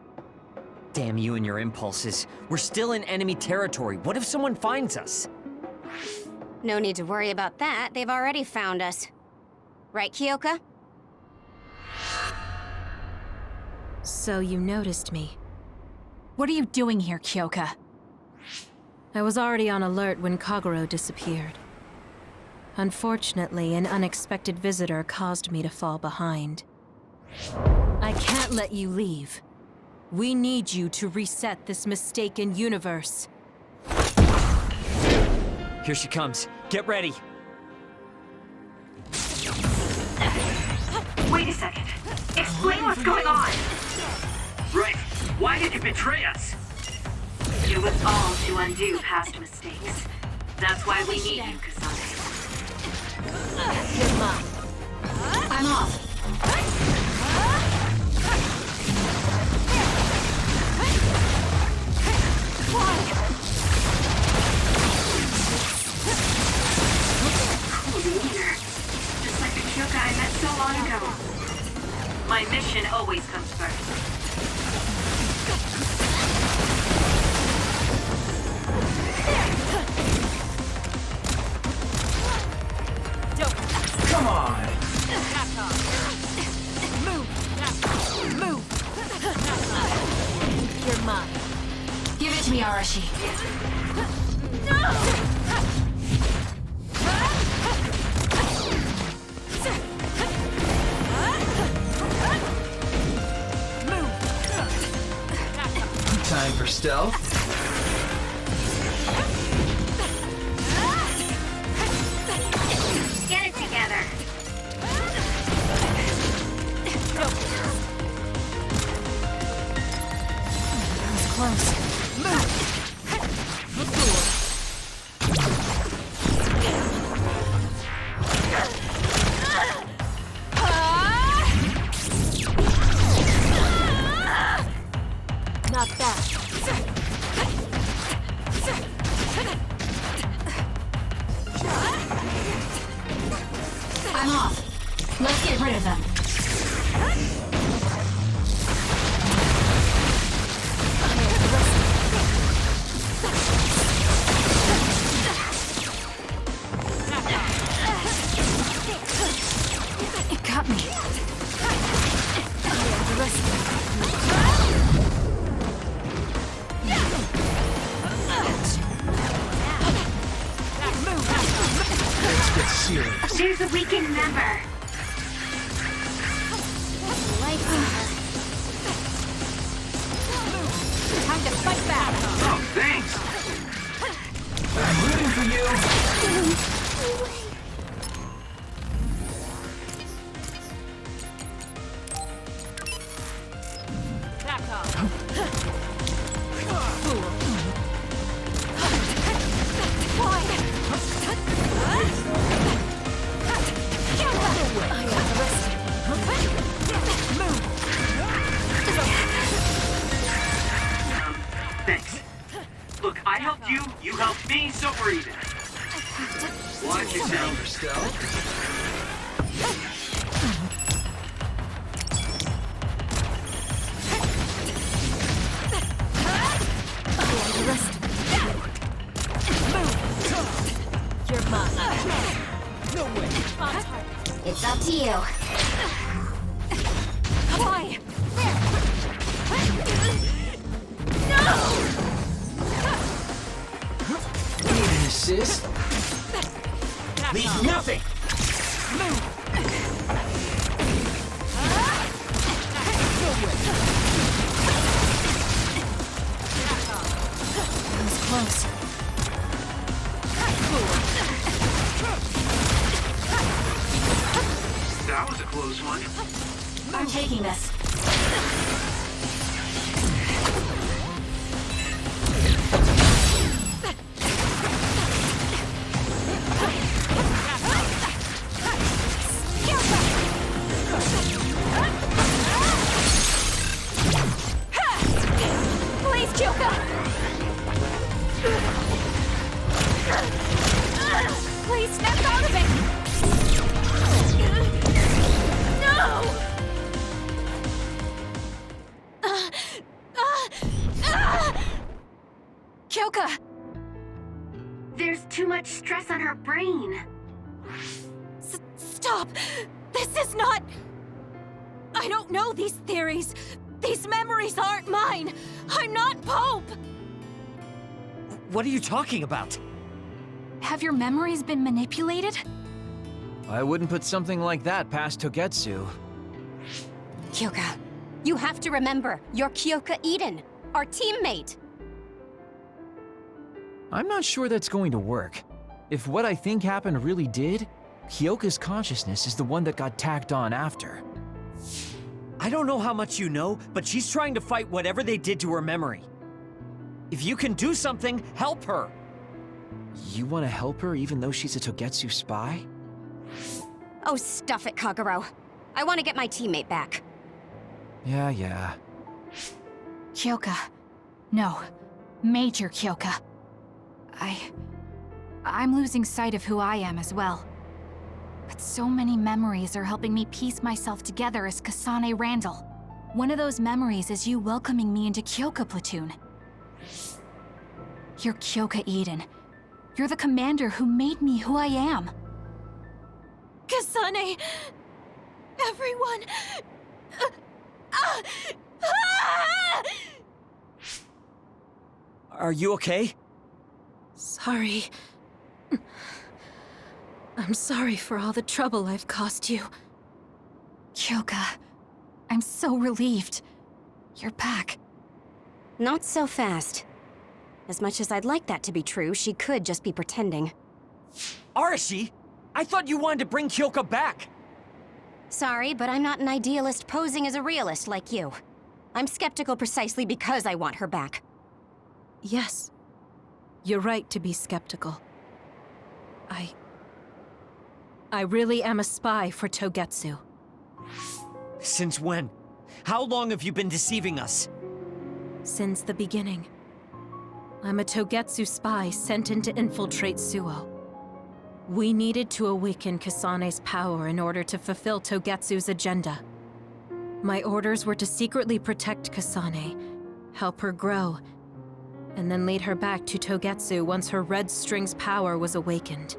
Damn you and your impulses. We're still in enemy territory. What if someone finds us? No need to worry about that. They've already found us. Right, Kyoka? So you noticed me. What are you doing here, Kyoka? I was already on alert when Kagero disappeared. Unfortunately, an unexpected visitor caused me to fall behind. I can't let you leave. We need you to reset this mistaken universe. Here she comes. Get ready. Wait a second. Explain what's going on. Right. Why did you betray us? It was all to undo past mistakes. That's why we need you, Kasane. You're mine. I'm off. Cool demeanor. Just like the Kyoka I met so long ago. My mission always comes first. Come on! Move! You're mine. Give it to me, Arashi. Time for stealth. Get it together. That was close. Not bad. I'm off. Let's get rid of them. It got me. Let's get serious. There's a weakened member. Time to fight back. Oh, thanks! I'm rooting for you. Thanks. Look, I helped you, you helped me, so we're even. Watch yourself. For stealth. You're mine. No It's up to you. Why? Need an assist? Leave nothing! That was close. That was a close one. I'm taking this. Please, Kyoka! Please snap out of it! No! Kyoka! There's too much stress on her brain. Stop! This is not... I don't know these theories. These memories aren't mine. I'm not Pope! What are you talking about? Have your memories been manipulated? I wouldn't put something like that past Togetsu. Kyoka, you have to remember, you're Kyoka Eden, our teammate. I'm not sure that's going to work. If what I think happened really did, Kyoka's consciousness is the one that got tacked on after. I don't know how much you know, but she's trying to fight whatever they did to her memory. If you can do something, help her! You want to help her even though she's a Togetsu spy? Oh, stuff it, Kagero. I want to get my teammate back. Yeah. Kyoka. No. Major Kyoka. I'm losing sight of who I am as well. But so many memories are helping me piece myself together as Kasane Randall. One of those memories is you welcoming me into Kyoka Platoon. You're Kyoka Eden. You're the commander who made me who I am. Kasane! Everyone! Are you okay? Sorry. I'm sorry for all the trouble I've caused you. Kyoka, I'm so relieved. You're back. Not so fast. As much as I'd like that to be true, she could just be pretending. Arashi! I thought you wanted to bring Kyoka back! Sorry, but I'm not an idealist posing as a realist like you. I'm skeptical precisely because I want her back. Yes. You're right to be skeptical. I really am a spy for Togetsu. Since when? How long have you been deceiving us? Since the beginning. I'm a Togetsu spy sent in to infiltrate Suo. We needed to awaken Kasane's power in order to fulfill Togetsu's agenda. My orders were to secretly protect Kasane, help her grow, and then lead her back to Togetsu once her Red String's power was awakened.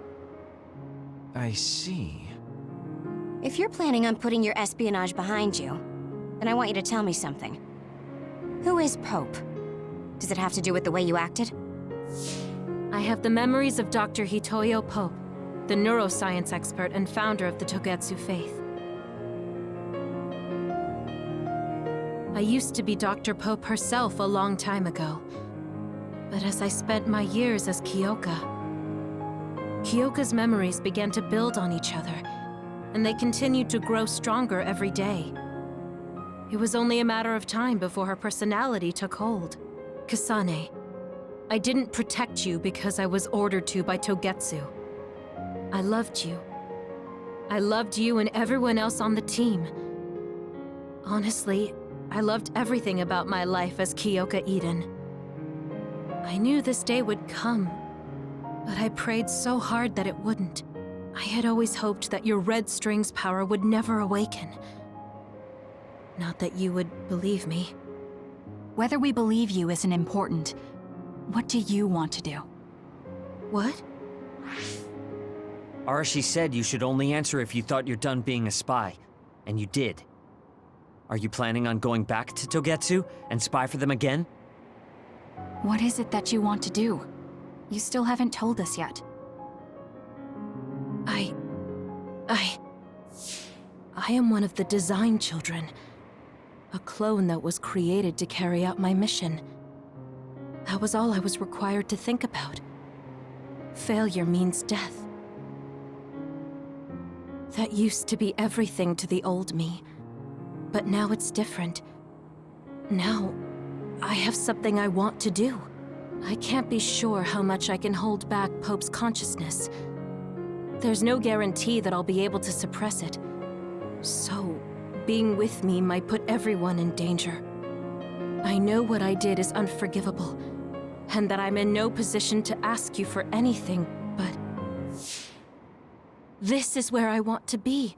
I see. If you're planning on putting your espionage behind you, then I want you to tell me something. Who is Pope? Does it have to do with the way you acted? I have the memories of Dr. Hitoyo Pope, the neuroscience expert and founder of the Togetsu faith. I used to be Dr. Pope herself a long time ago. But as I spent my years as Kyoka's memories began to build on each other, and they continued to grow stronger every day. It was only a matter of time before her personality took hold. Kasane, I didn't protect you because I was ordered to by Togetsu. I loved you. I loved you and everyone else on the team. Honestly, I loved everything about my life as Kyoka Eden. I knew this day would come, but I prayed so hard that it wouldn't. I had always hoped that your Red String's power would never awaken. Not that you would believe me. Whether we believe you isn't important. What do you want to do? What? Arashi said you should only answer if you thought you're done being a spy. And you did. Are you planning on going back to Togetsu and spy for them again? What is it that you want to do? You still haven't told us yet. I am one of the design children. A clone that was created to carry out my mission. That was all I was required to think about. Failure means death. That used to be everything to the old me. But now it's different. Now, I have something I want to do. I can't be sure how much I can hold back Pope's consciousness. There's no guarantee that I'll be able to suppress it. So, being with me might put everyone in danger. I know what I did is unforgivable, and that I'm in no position to ask you for anything, but... this is where I want to be,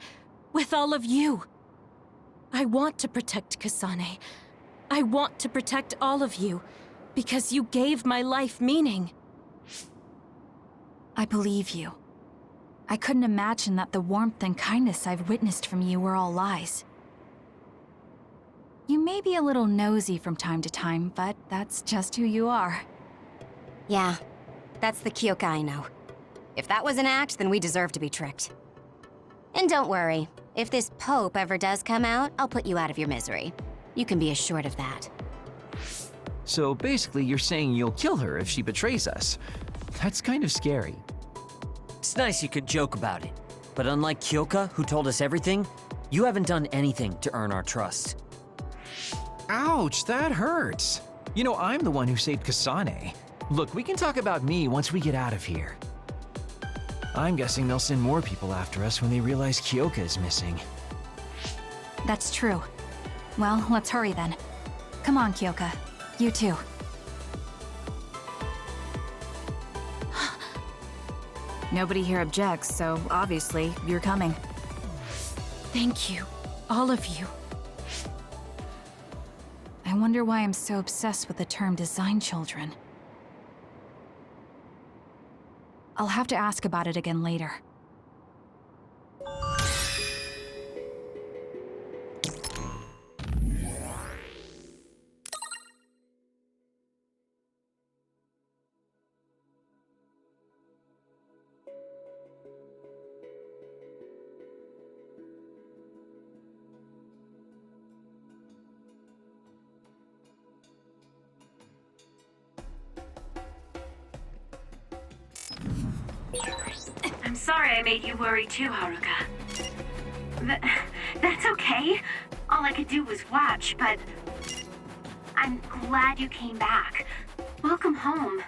with all of you. I want to protect Kasane. I want to protect all of you, because you gave my life meaning. I believe you. I couldn't imagine that the warmth and kindness I've witnessed from you were all lies. You may be a little nosy from time to time, but that's just who you are. Yeah, that's the Kyoka I know. If that was an act, then we deserve to be tricked. And don't worry, if this Pope ever does come out, I'll put you out of your misery. You can be assured of that. So basically, you're saying you'll kill her if she betrays us. That's kind of scary. It's nice you could joke about it. But unlike Kyoka, who told us everything, you haven't done anything to earn our trust. Ouch, that hurts. You know, I'm the one who saved Kasane. Look, we can talk about me once we get out of here. I'm guessing they'll send more people after us when they realize Kyoka is missing. That's true. Well, let's hurry then. Come on, Kyoka. You too. Nobody here objects, so obviously, you're coming. Thank you, all of you. I wonder why I'm so obsessed with the term design children. I'll have to ask about it again later. I'm sorry I made you worry too, Haruka. That's okay. All I could do was watch, but... I'm glad you came back. Welcome home.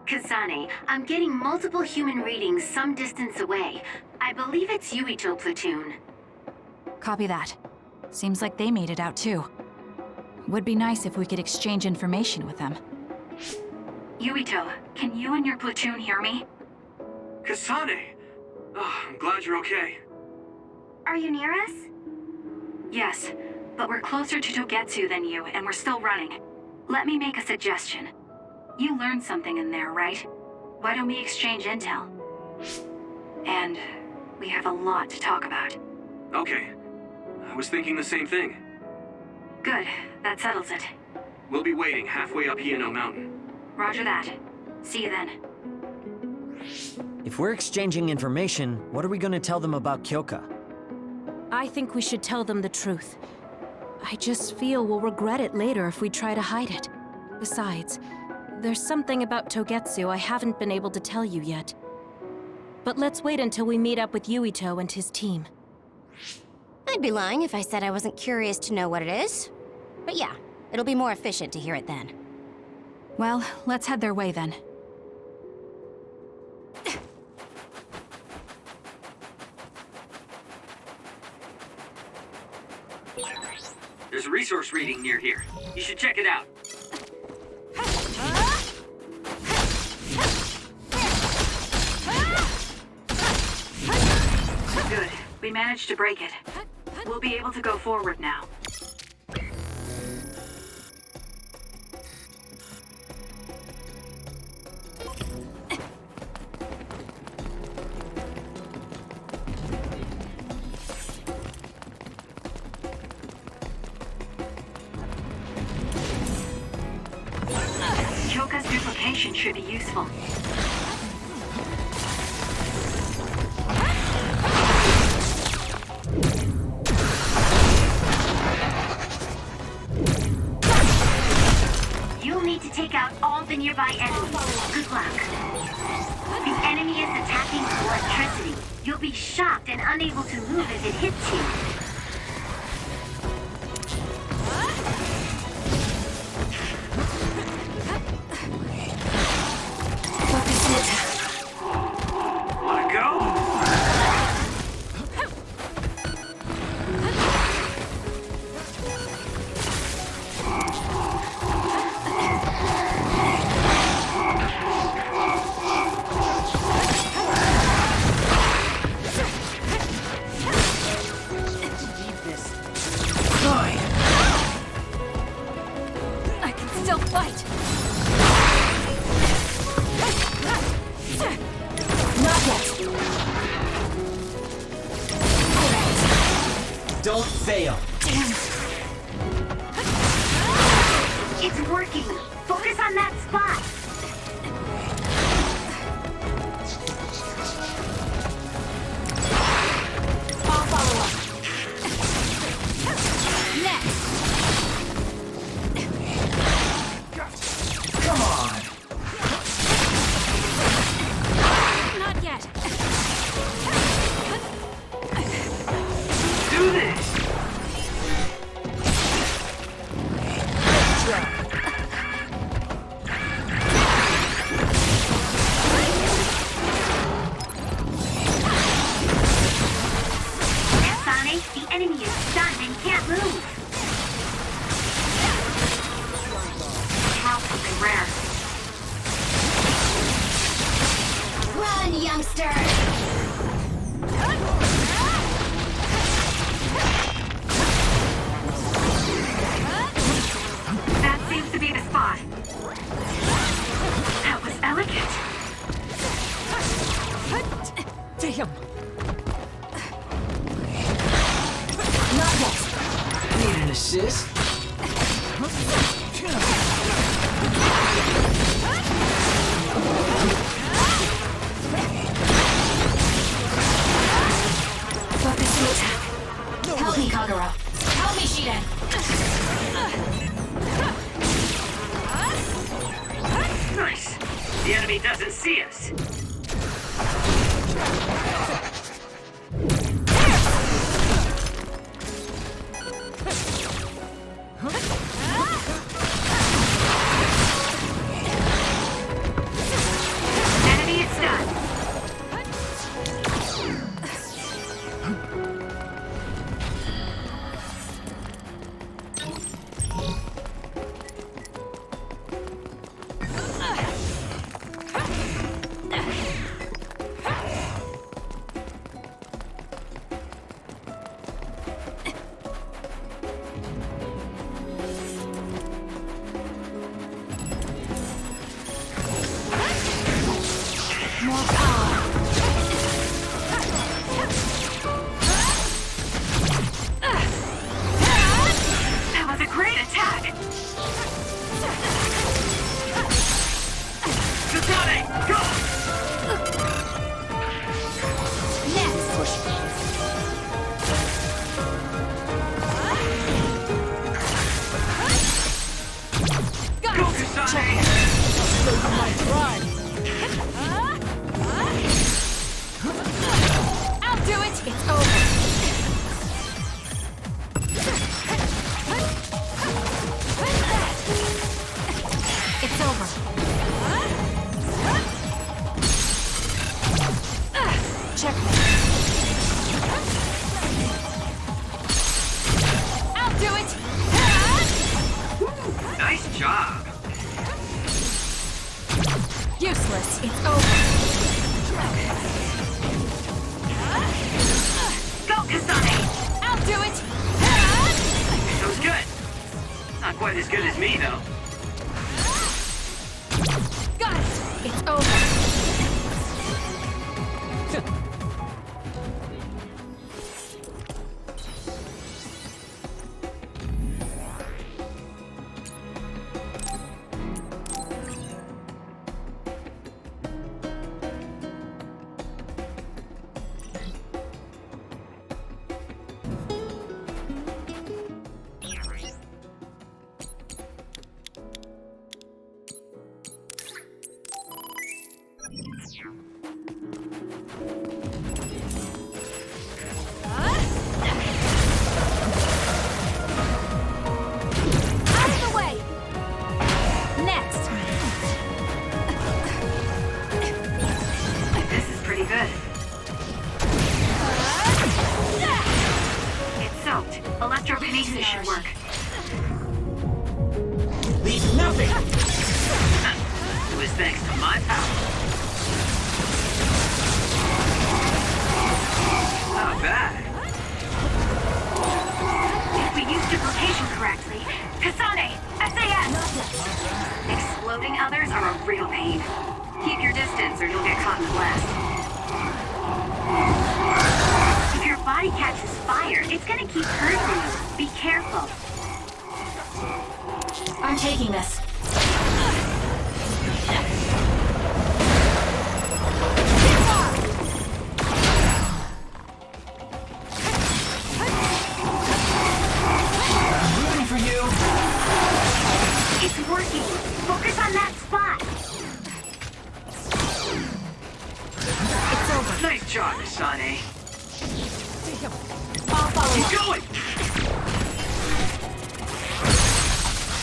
Kasane, I'm getting multiple human readings some distance away. I believe it's Yuito platoon. Copy that. Seems like they made it out too. Would be nice if we could exchange information with them. Yuito, can you and your platoon hear me? Kasane! Oh, I'm glad you're okay. Are you near us? Yes, but we're closer to Togetsu than you, and we're still running. Let me make a suggestion. You learned something in there, right? Why don't we exchange intel? And we have a lot to talk about. Okay. I was thinking the same thing. Good. That settles it. We'll be waiting halfway up Hino Mountain. Roger that. See you then. If we're exchanging information, what are we gonna tell them about Kyoka? I think we should tell them the truth. I just feel we'll regret it later if we try to hide it. Besides, there's something about Togetsu I haven't been able to tell you yet. But let's wait until we meet up with Yuito and his team. I'd be lying if I said I wasn't curious to know what it is. But yeah, it'll be more efficient to hear it then. Well, let's head their way then. There's a resource reading near here. You should check it out. We managed to break it. We'll be able to go forward now. Choka's duplication should be useful. You'll need to take out all the nearby enemies. Good luck. The enemy is attacking with electricity. You'll be shocked and unable to move if it hits you. Wanna go? I can still fight. Not yet. Don't fail. Damn. It's working. Focus on that spot. I'll follow up. Next. Come on. Not yet. Do this! Kasane, the enemy is stunned and can't move. Throw something rare. Run, youngster! That seems to be the spot. That was elegant. Damn. Not yet. Need an assist? Focus the attack. Help me, Kagura. Help me, Shiden. Nice. The enemy doesn't see us. Enemy is stunned. More power. That was a great attack. Kasane, go! Next. Got Go, it. Kasane! I'll do it. It's over. It's over. Checkmate. I'll do it. Nice job. Useless. It's over. Go, quite as good as me, though. Got it! It's over! Electrokinesis should work. Leave nothing! It was thanks to my power. Not bad. If we use duplication correctly, Kasane, SAS! Exploding others are a real pain. Keep your distance or you'll get caught in the blast. If your body catches fire, it's gonna keep hurting you. Be careful. I'm taking this. I'm rooting for you! It's working. Focus on that spot. It's over. Nice job, Kasane. I'll follow Keep up. going!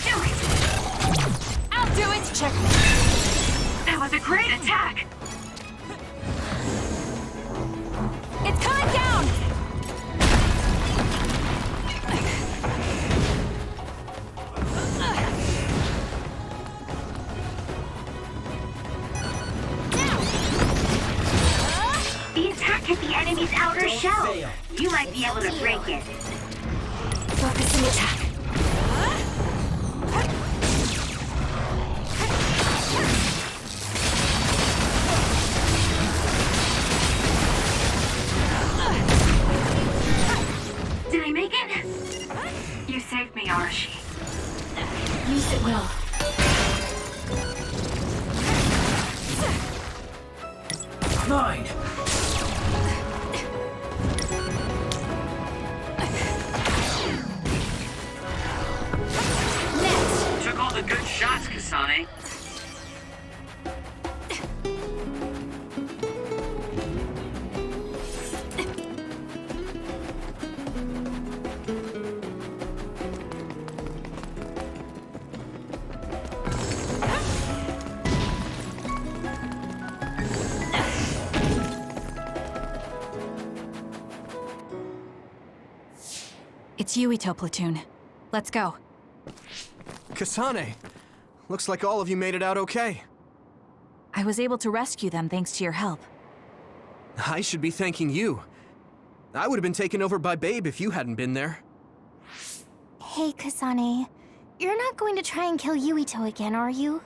Do it. I'll do it. Check. That was a great attack. It's coming down. The attack hit the enemy's outer shell. You might be able to break it. Focusing attack. Did I make it? You saved me, Arashi. Use it well. Mine! Took all the good shots, Kasane. It's Yuito platoon. Let's go. Kasane! Looks like all of you made it out okay. I was able to rescue them thanks to your help. I should be thanking you. I would have been taken over by Babe if you hadn't been there. Hey, Kasane. You're not going to try and kill Yuito again, are you?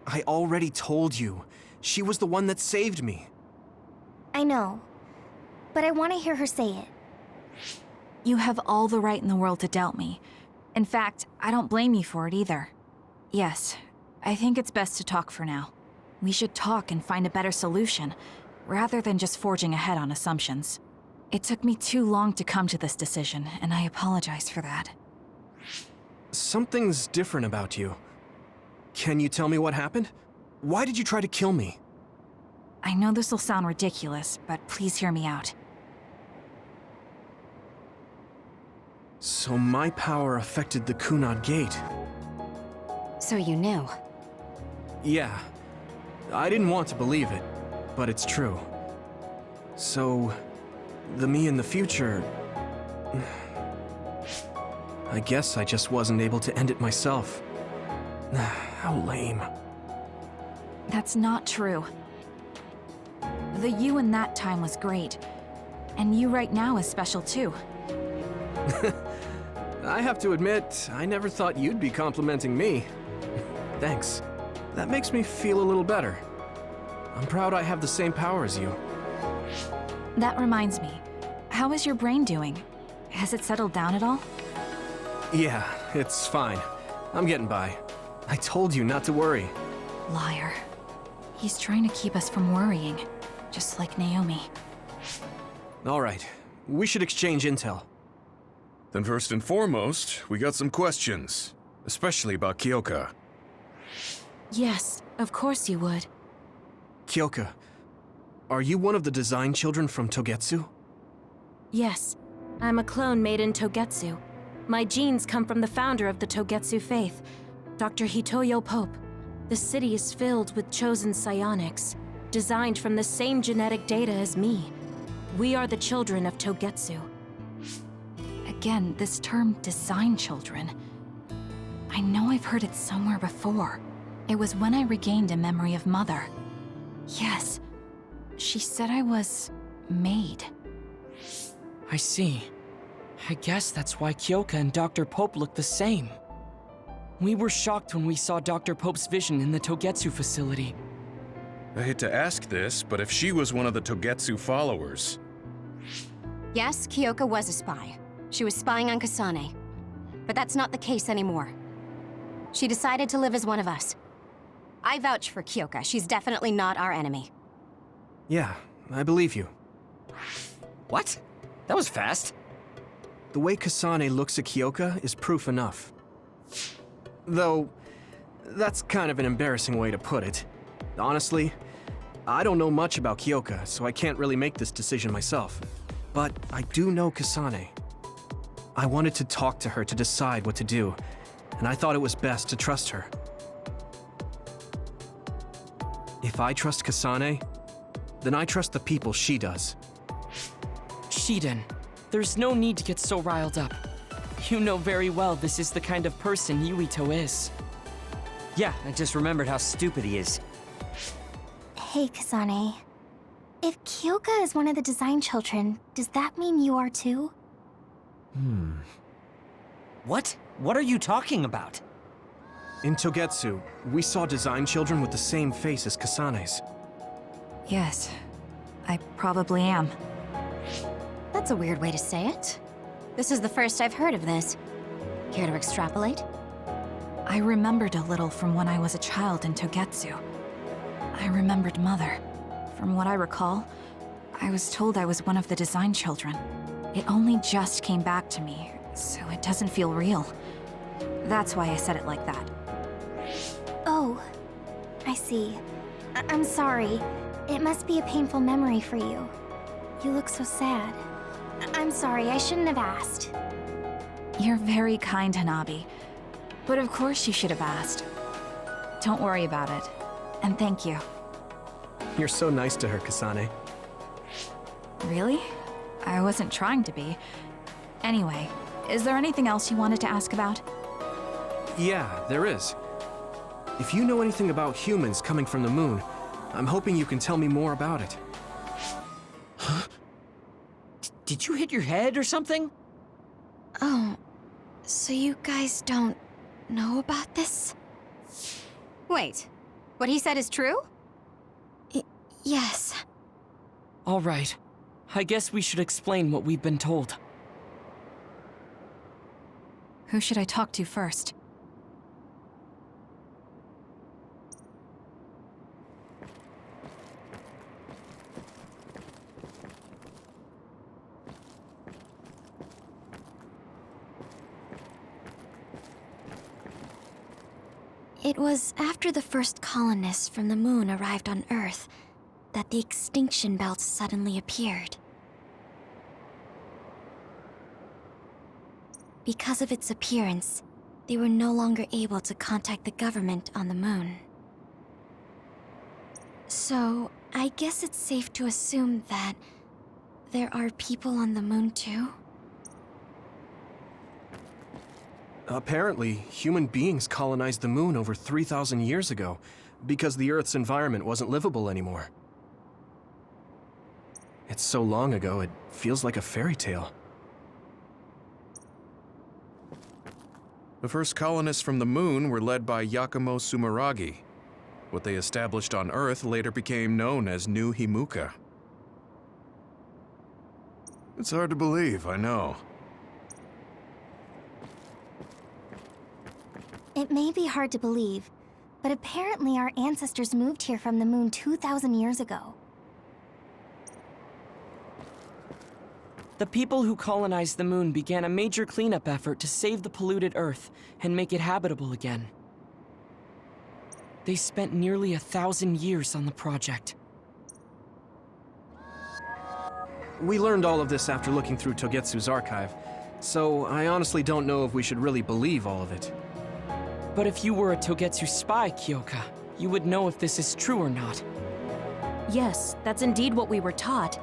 I already told you. She was the one that saved me. I know. But I want to hear her say it. You have all the right in the world to doubt me. In fact, I don't blame you for it either. Yes, I think it's best to talk for now. We should talk and find a better solution, rather than just forging ahead on assumptions. It took me too long to come to this decision, and I apologize for that. Something's different about you. Can you tell me what happened? Why did you try to kill me? I know this will sound ridiculous, but please hear me out. So my power affected the Kunad Gate. So you knew. Yeah. I didn't want to believe it, but it's true. So, the me in the future... I guess I just wasn't able to end it myself. How lame. That's not true. The you in that time was great, and you right now is special too. I have to admit, I never thought you'd be complimenting me. Thanks. That makes me feel a little better. I'm proud I have the same power as you. That reminds me. How is your brain doing? Has it settled down at all? Yeah, it's fine. I'm getting by. I told you not to worry. Liar. He's trying to keep us from worrying, just like Naomi. All right, we should exchange intel. Then first and foremost, we got some questions, especially about Kyoka. Yes, of course you would. Kyoka, are you one of the design children from Togetsu? Yes, I'm a clone made in Togetsu. My genes come from the founder of the Togetsu faith, Dr. Hitoyo Pope. The city is filled with chosen psionics, designed from the same genetic data as me. We are the children of Togetsu. Again, this term design children. I know I've heard it somewhere before. It was when I regained a memory of Mother. Yes, she said I was made. I see. I guess that's why Kyoka and Dr. Pope look the same. We were shocked when we saw Dr. Pope's vision in the Togetsu facility. I hate to ask this, but if she was one of the Togetsu followers... Yes, Kyoka was a spy. She was spying on Kasane. But that's not the case anymore. She decided to live as one of us. I vouch for Kyoka. She's definitely not our enemy. Yeah, I believe you. What? That was fast. The way Kasane looks at Kyoka is proof enough. Though, that's kind of an embarrassing way to put it. Honestly, I don't know much about Kyoka, so I can't really make this decision myself. But I do know Kasane. I wanted to talk to her to decide what to do, and I thought it was best to trust her. If I trust Kasane, then I trust the people she does. Shiden, there's no need to get so riled up. You know very well this is the kind of person Yuito is. Yeah, I just remembered how stupid he is. Hey, Kasane. If Kyoka is one of the design children, does that mean you are too? What? What are you talking about? In Togetsu, we saw design children with the same face as Kasane's. Yes, I probably am. That's a weird way to say it. This is the first I've heard of this. Care to extrapolate? I remembered a little from when I was a child in Togetsu. I remembered Mother. From what I recall, I was told I was one of the design children. It only just came back to me, so it doesn't feel real. That's why I said it like that. Oh, I see. I'm sorry. It must be a painful memory for you. You look so sad. I'm sorry, I shouldn't have asked. You're very kind, Hanabi. But of course you should have asked. Don't worry about it. And thank you. You're so nice to her, Kasane. Really? I wasn't trying to be. Anyway, is there anything else you wanted to ask about? Yeah, there is. If you know anything about humans coming from the moon, I'm hoping you can tell me more about it. Huh? Did you hit your head or something? Oh, so you guys don't know about this? Wait, what he said is true? Yes. All right. I guess we should explain what we've been told. Who should I talk to first? It was after the first colonists from the moon arrived on Earth that the extinction belt suddenly appeared. Because of its appearance, they were no longer able to contact the government on the moon. So, I guess it's safe to assume that there are people on the moon too? Apparently, human beings colonized the moon over 3,000 years ago, because the Earth's environment wasn't livable anymore. It's so long ago, it feels like a fairy tale. The first colonists from the moon were led by Yakumo Sumeragi. What they established on Earth later became known as New Himuka. It's hard to believe, I know. It may be hard to believe, but apparently our ancestors moved here from the moon 2,000 years ago. The people who colonized the moon began a major cleanup effort to save the polluted Earth and make it habitable again. They spent nearly 1,000 years on the project. We learned all of this after looking through Togetsu's archive, so I honestly don't know if we should really believe all of it. But if you were a Togetsu spy, Kyoka, you would know if this is true or not. Yes, that's indeed what we were taught.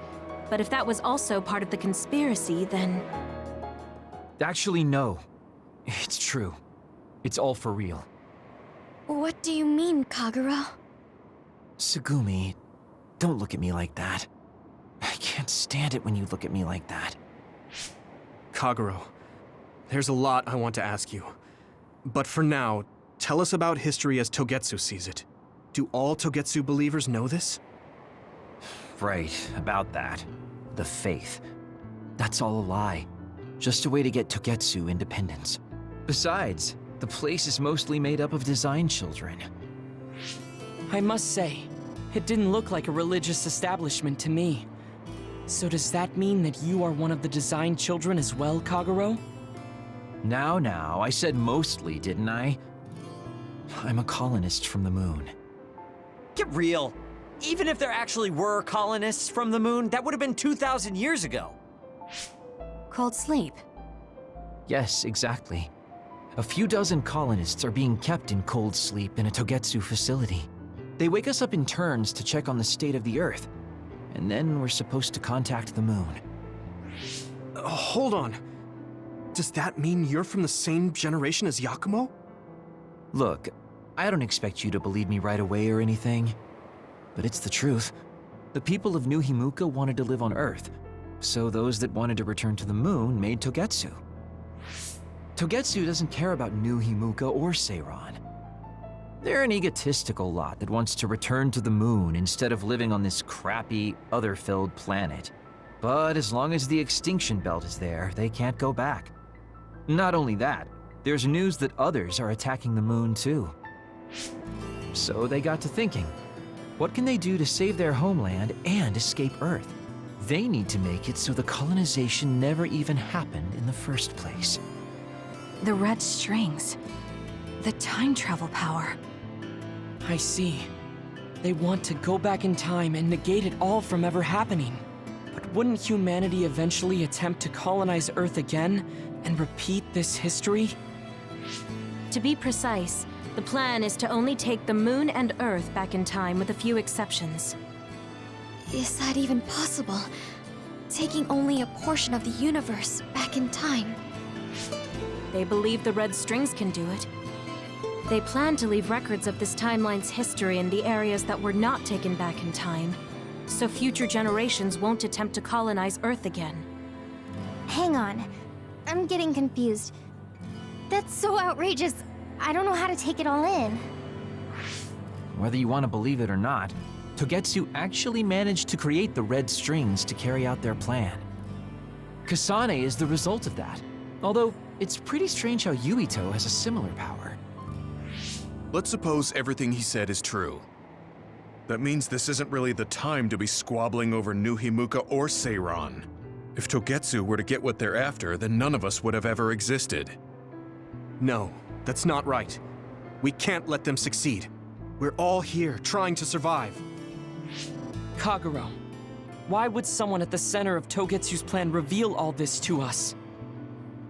But if that was also part of the conspiracy, then... Actually, no. It's true. It's all for real. What do you mean, Kagura? Tsugumi, don't look at me like that. I can't stand it when you look at me like that. Kaguro, there's a lot I want to ask you. But for now, tell us about history as Togetsu sees it. Do all Togetsu believers know this? Right, about that. The faith. That's all a lie. Just a way to get Togetsu independence. Besides, the place is mostly made up of design children. I must say, it didn't look like a religious establishment to me. So does that mean that you are one of the design children as well, Kaguro? Now, I said mostly, didn't I? I'm a colonist from the moon. Get real. Even if there actually were colonists from the moon, that would have been 2,000 years ago. Cold sleep. Yes, exactly. A few dozen colonists are being kept in cold sleep in a Togetsu facility. They wake us up in turns to check on the state of the Earth, and then we're supposed to contact the moon. Hold on. Does that mean you're from the same generation as Yakumo? Look, I don't expect you to believe me right away or anything, but it's the truth. The people of New Himuka wanted to live on Earth, so those that wanted to return to the moon made Togetsu. Togetsu doesn't care about New Himuka or Seiran. They're an egotistical lot that wants to return to the moon instead of living on this crappy, other-filled planet. But as long as the extinction belt is there, they can't go back. Not only that, there's news that others are attacking the moon too. So they got to thinking, what can they do to save their homeland and escape Earth? They need to make it so the colonization never even happened in the first place. The red strings. The time travel power. I see. They want to go back in time and negate it all from ever happening. But wouldn't humanity eventually attempt to colonize Earth again and repeat this history? To be precise, the plan is to only take the moon and Earth back in time with a few exceptions. Is that even possible? Taking only a portion of the universe back in time? They believe the red strings can do it. They plan to leave records of this timeline's history in the areas that were not taken back in time, so future generations won't attempt to colonize Earth again. Hang on. I'm getting confused. That's so outrageous. I don't know how to take it all in. Whether you want to believe it or not, Togetsu actually managed to create the red strings to carry out their plan. Kasane is the result of that, although it's pretty strange how Yuito has a similar power. Let's suppose everything he said is true. That means this isn't really the time to be squabbling over New Himuka or Seiran. If Togetsu were to get what they're after, then none of us would have ever existed. No, that's not right. We can't let them succeed. We're all here trying to survive. Kaguro, why would someone at the center of Togetsu's plan reveal all this to us?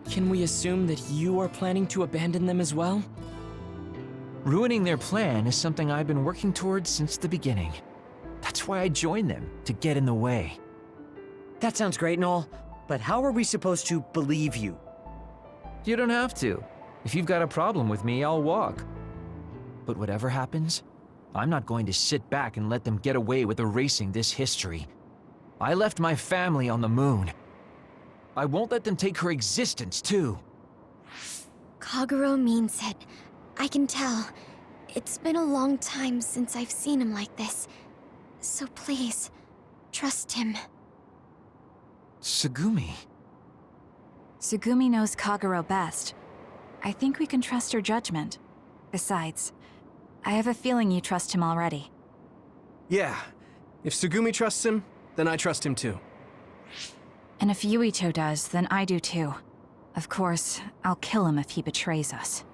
Can we assume that you are planning to abandon them as well? Ruining their plan is something I've been working towards since the beginning. That's why I joined them, to get in the way. That sounds great and all, but how are we supposed to believe you? You don't have to. If you've got a problem with me, I'll walk. But whatever happens, I'm not going to sit back and let them get away with erasing this history. I left my family on the moon. I won't let them take her existence, too. Kagero means it. I can tell. It's been a long time since I've seen him like this. So please, trust him. Tsugumi. Tsugumi knows Kagero best. I think we can trust her judgment. Besides, I have a feeling you trust him already. Yeah. If Tsugumi trusts him, then I trust him too. And if Yuito does, then I do too. Of course, I'll kill him if he betrays us.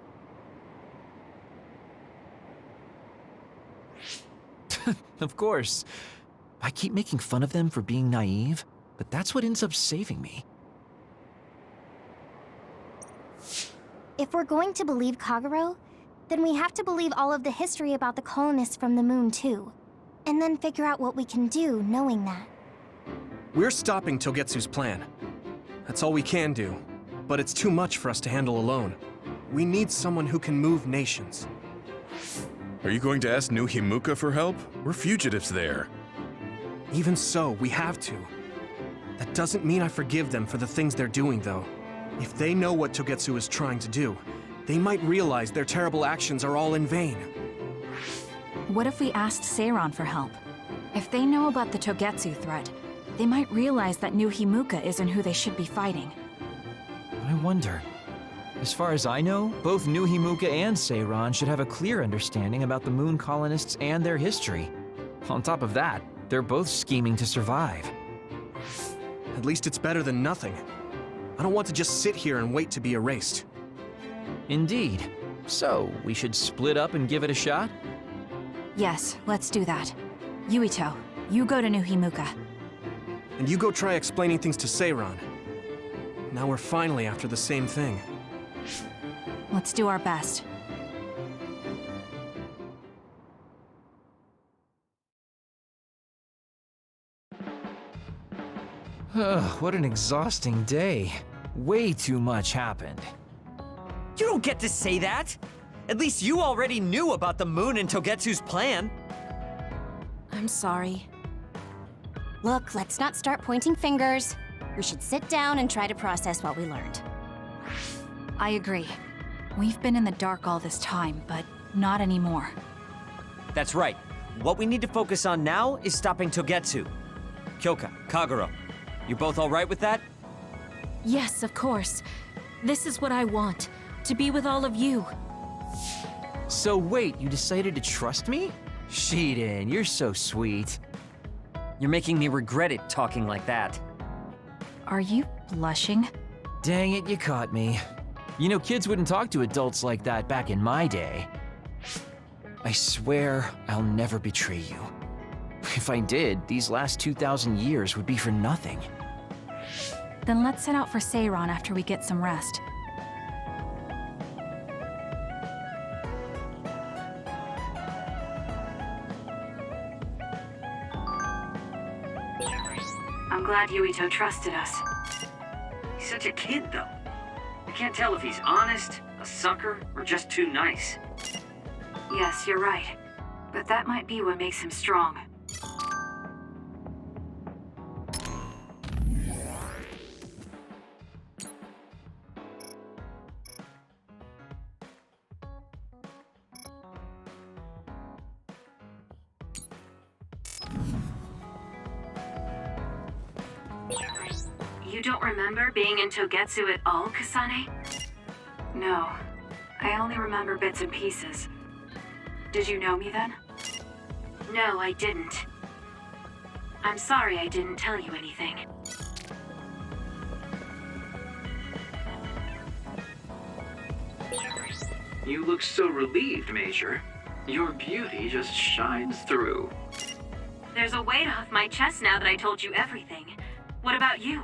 Of course. I keep making fun of them for being naive, but that's what ends up saving me. If we're going to believe Kagero, then we have to believe all of the history about the colonists from the moon too. And then figure out what we can do knowing that. We're stopping Togetsu's plan. That's all we can do. But it's too much for us to handle alone. We need someone who can move nations. Are you going to ask New Himuka for help? We're fugitives there. Even so, we have to. That doesn't mean I forgive them for the things they're doing, though. If they know what Togetsu is trying to do, they might realize their terrible actions are all in vain. What if we asked Seiran for help? If they know about the Togetsu threat, they might realize that New Himuka isn't who they should be fighting. I wonder. As far as I know, both New Himuka and Seiran should have a clear understanding about the moon colonists and their history. On top of that, they're both scheming to survive. At least it's better than nothing. I don't want to just sit here and wait to be erased. Indeed. So, we should split up and give it a shot? Yes, let's do that. Yuito, you go to New Himuka. And you go try explaining things to Seiran. Now we're finally after the same thing. Let's do our best. What an exhausting day. Way too much happened. You don't get to say that! At least you already knew about the moon and Togetsu's plan. I'm sorry. Look, let's not start pointing fingers. We should sit down and try to process what we learned. I agree. We've been in the dark all this time, but not anymore. That's right. What we need to focus on now is stopping Togetsu. Kyoka, Kagero, you both all right with that? Yes, of course. This is what I want. To be with all of you. So wait, you decided to trust me? Shiden, you're so sweet. You're making me regret it talking like that. Are you blushing? Dang it, you caught me. You know, kids wouldn't talk to adults like that back in my day. I swear I'll never betray you. If I did, these last 2,000 years would be for nothing. Then let's set out for Seiran after we get some rest. I'm glad Yuito trusted us. He's such a kid, though. I can't tell if he's honest, a sucker, or just too nice. Yes, you're right. But that might be what makes him strong. You don't remember being in Togetsu at all, Kasane? No. I only remember bits and pieces. Did you know me then? No, I didn't. I'm sorry I didn't tell you anything. You look so relieved, Major. Your beauty just shines through. There's a weight off my chest now that I told you everything. What about you?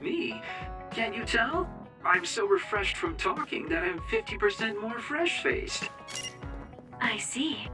Me? Can't you tell? I'm so refreshed from talking that I'm 50% more fresh-faced. I see.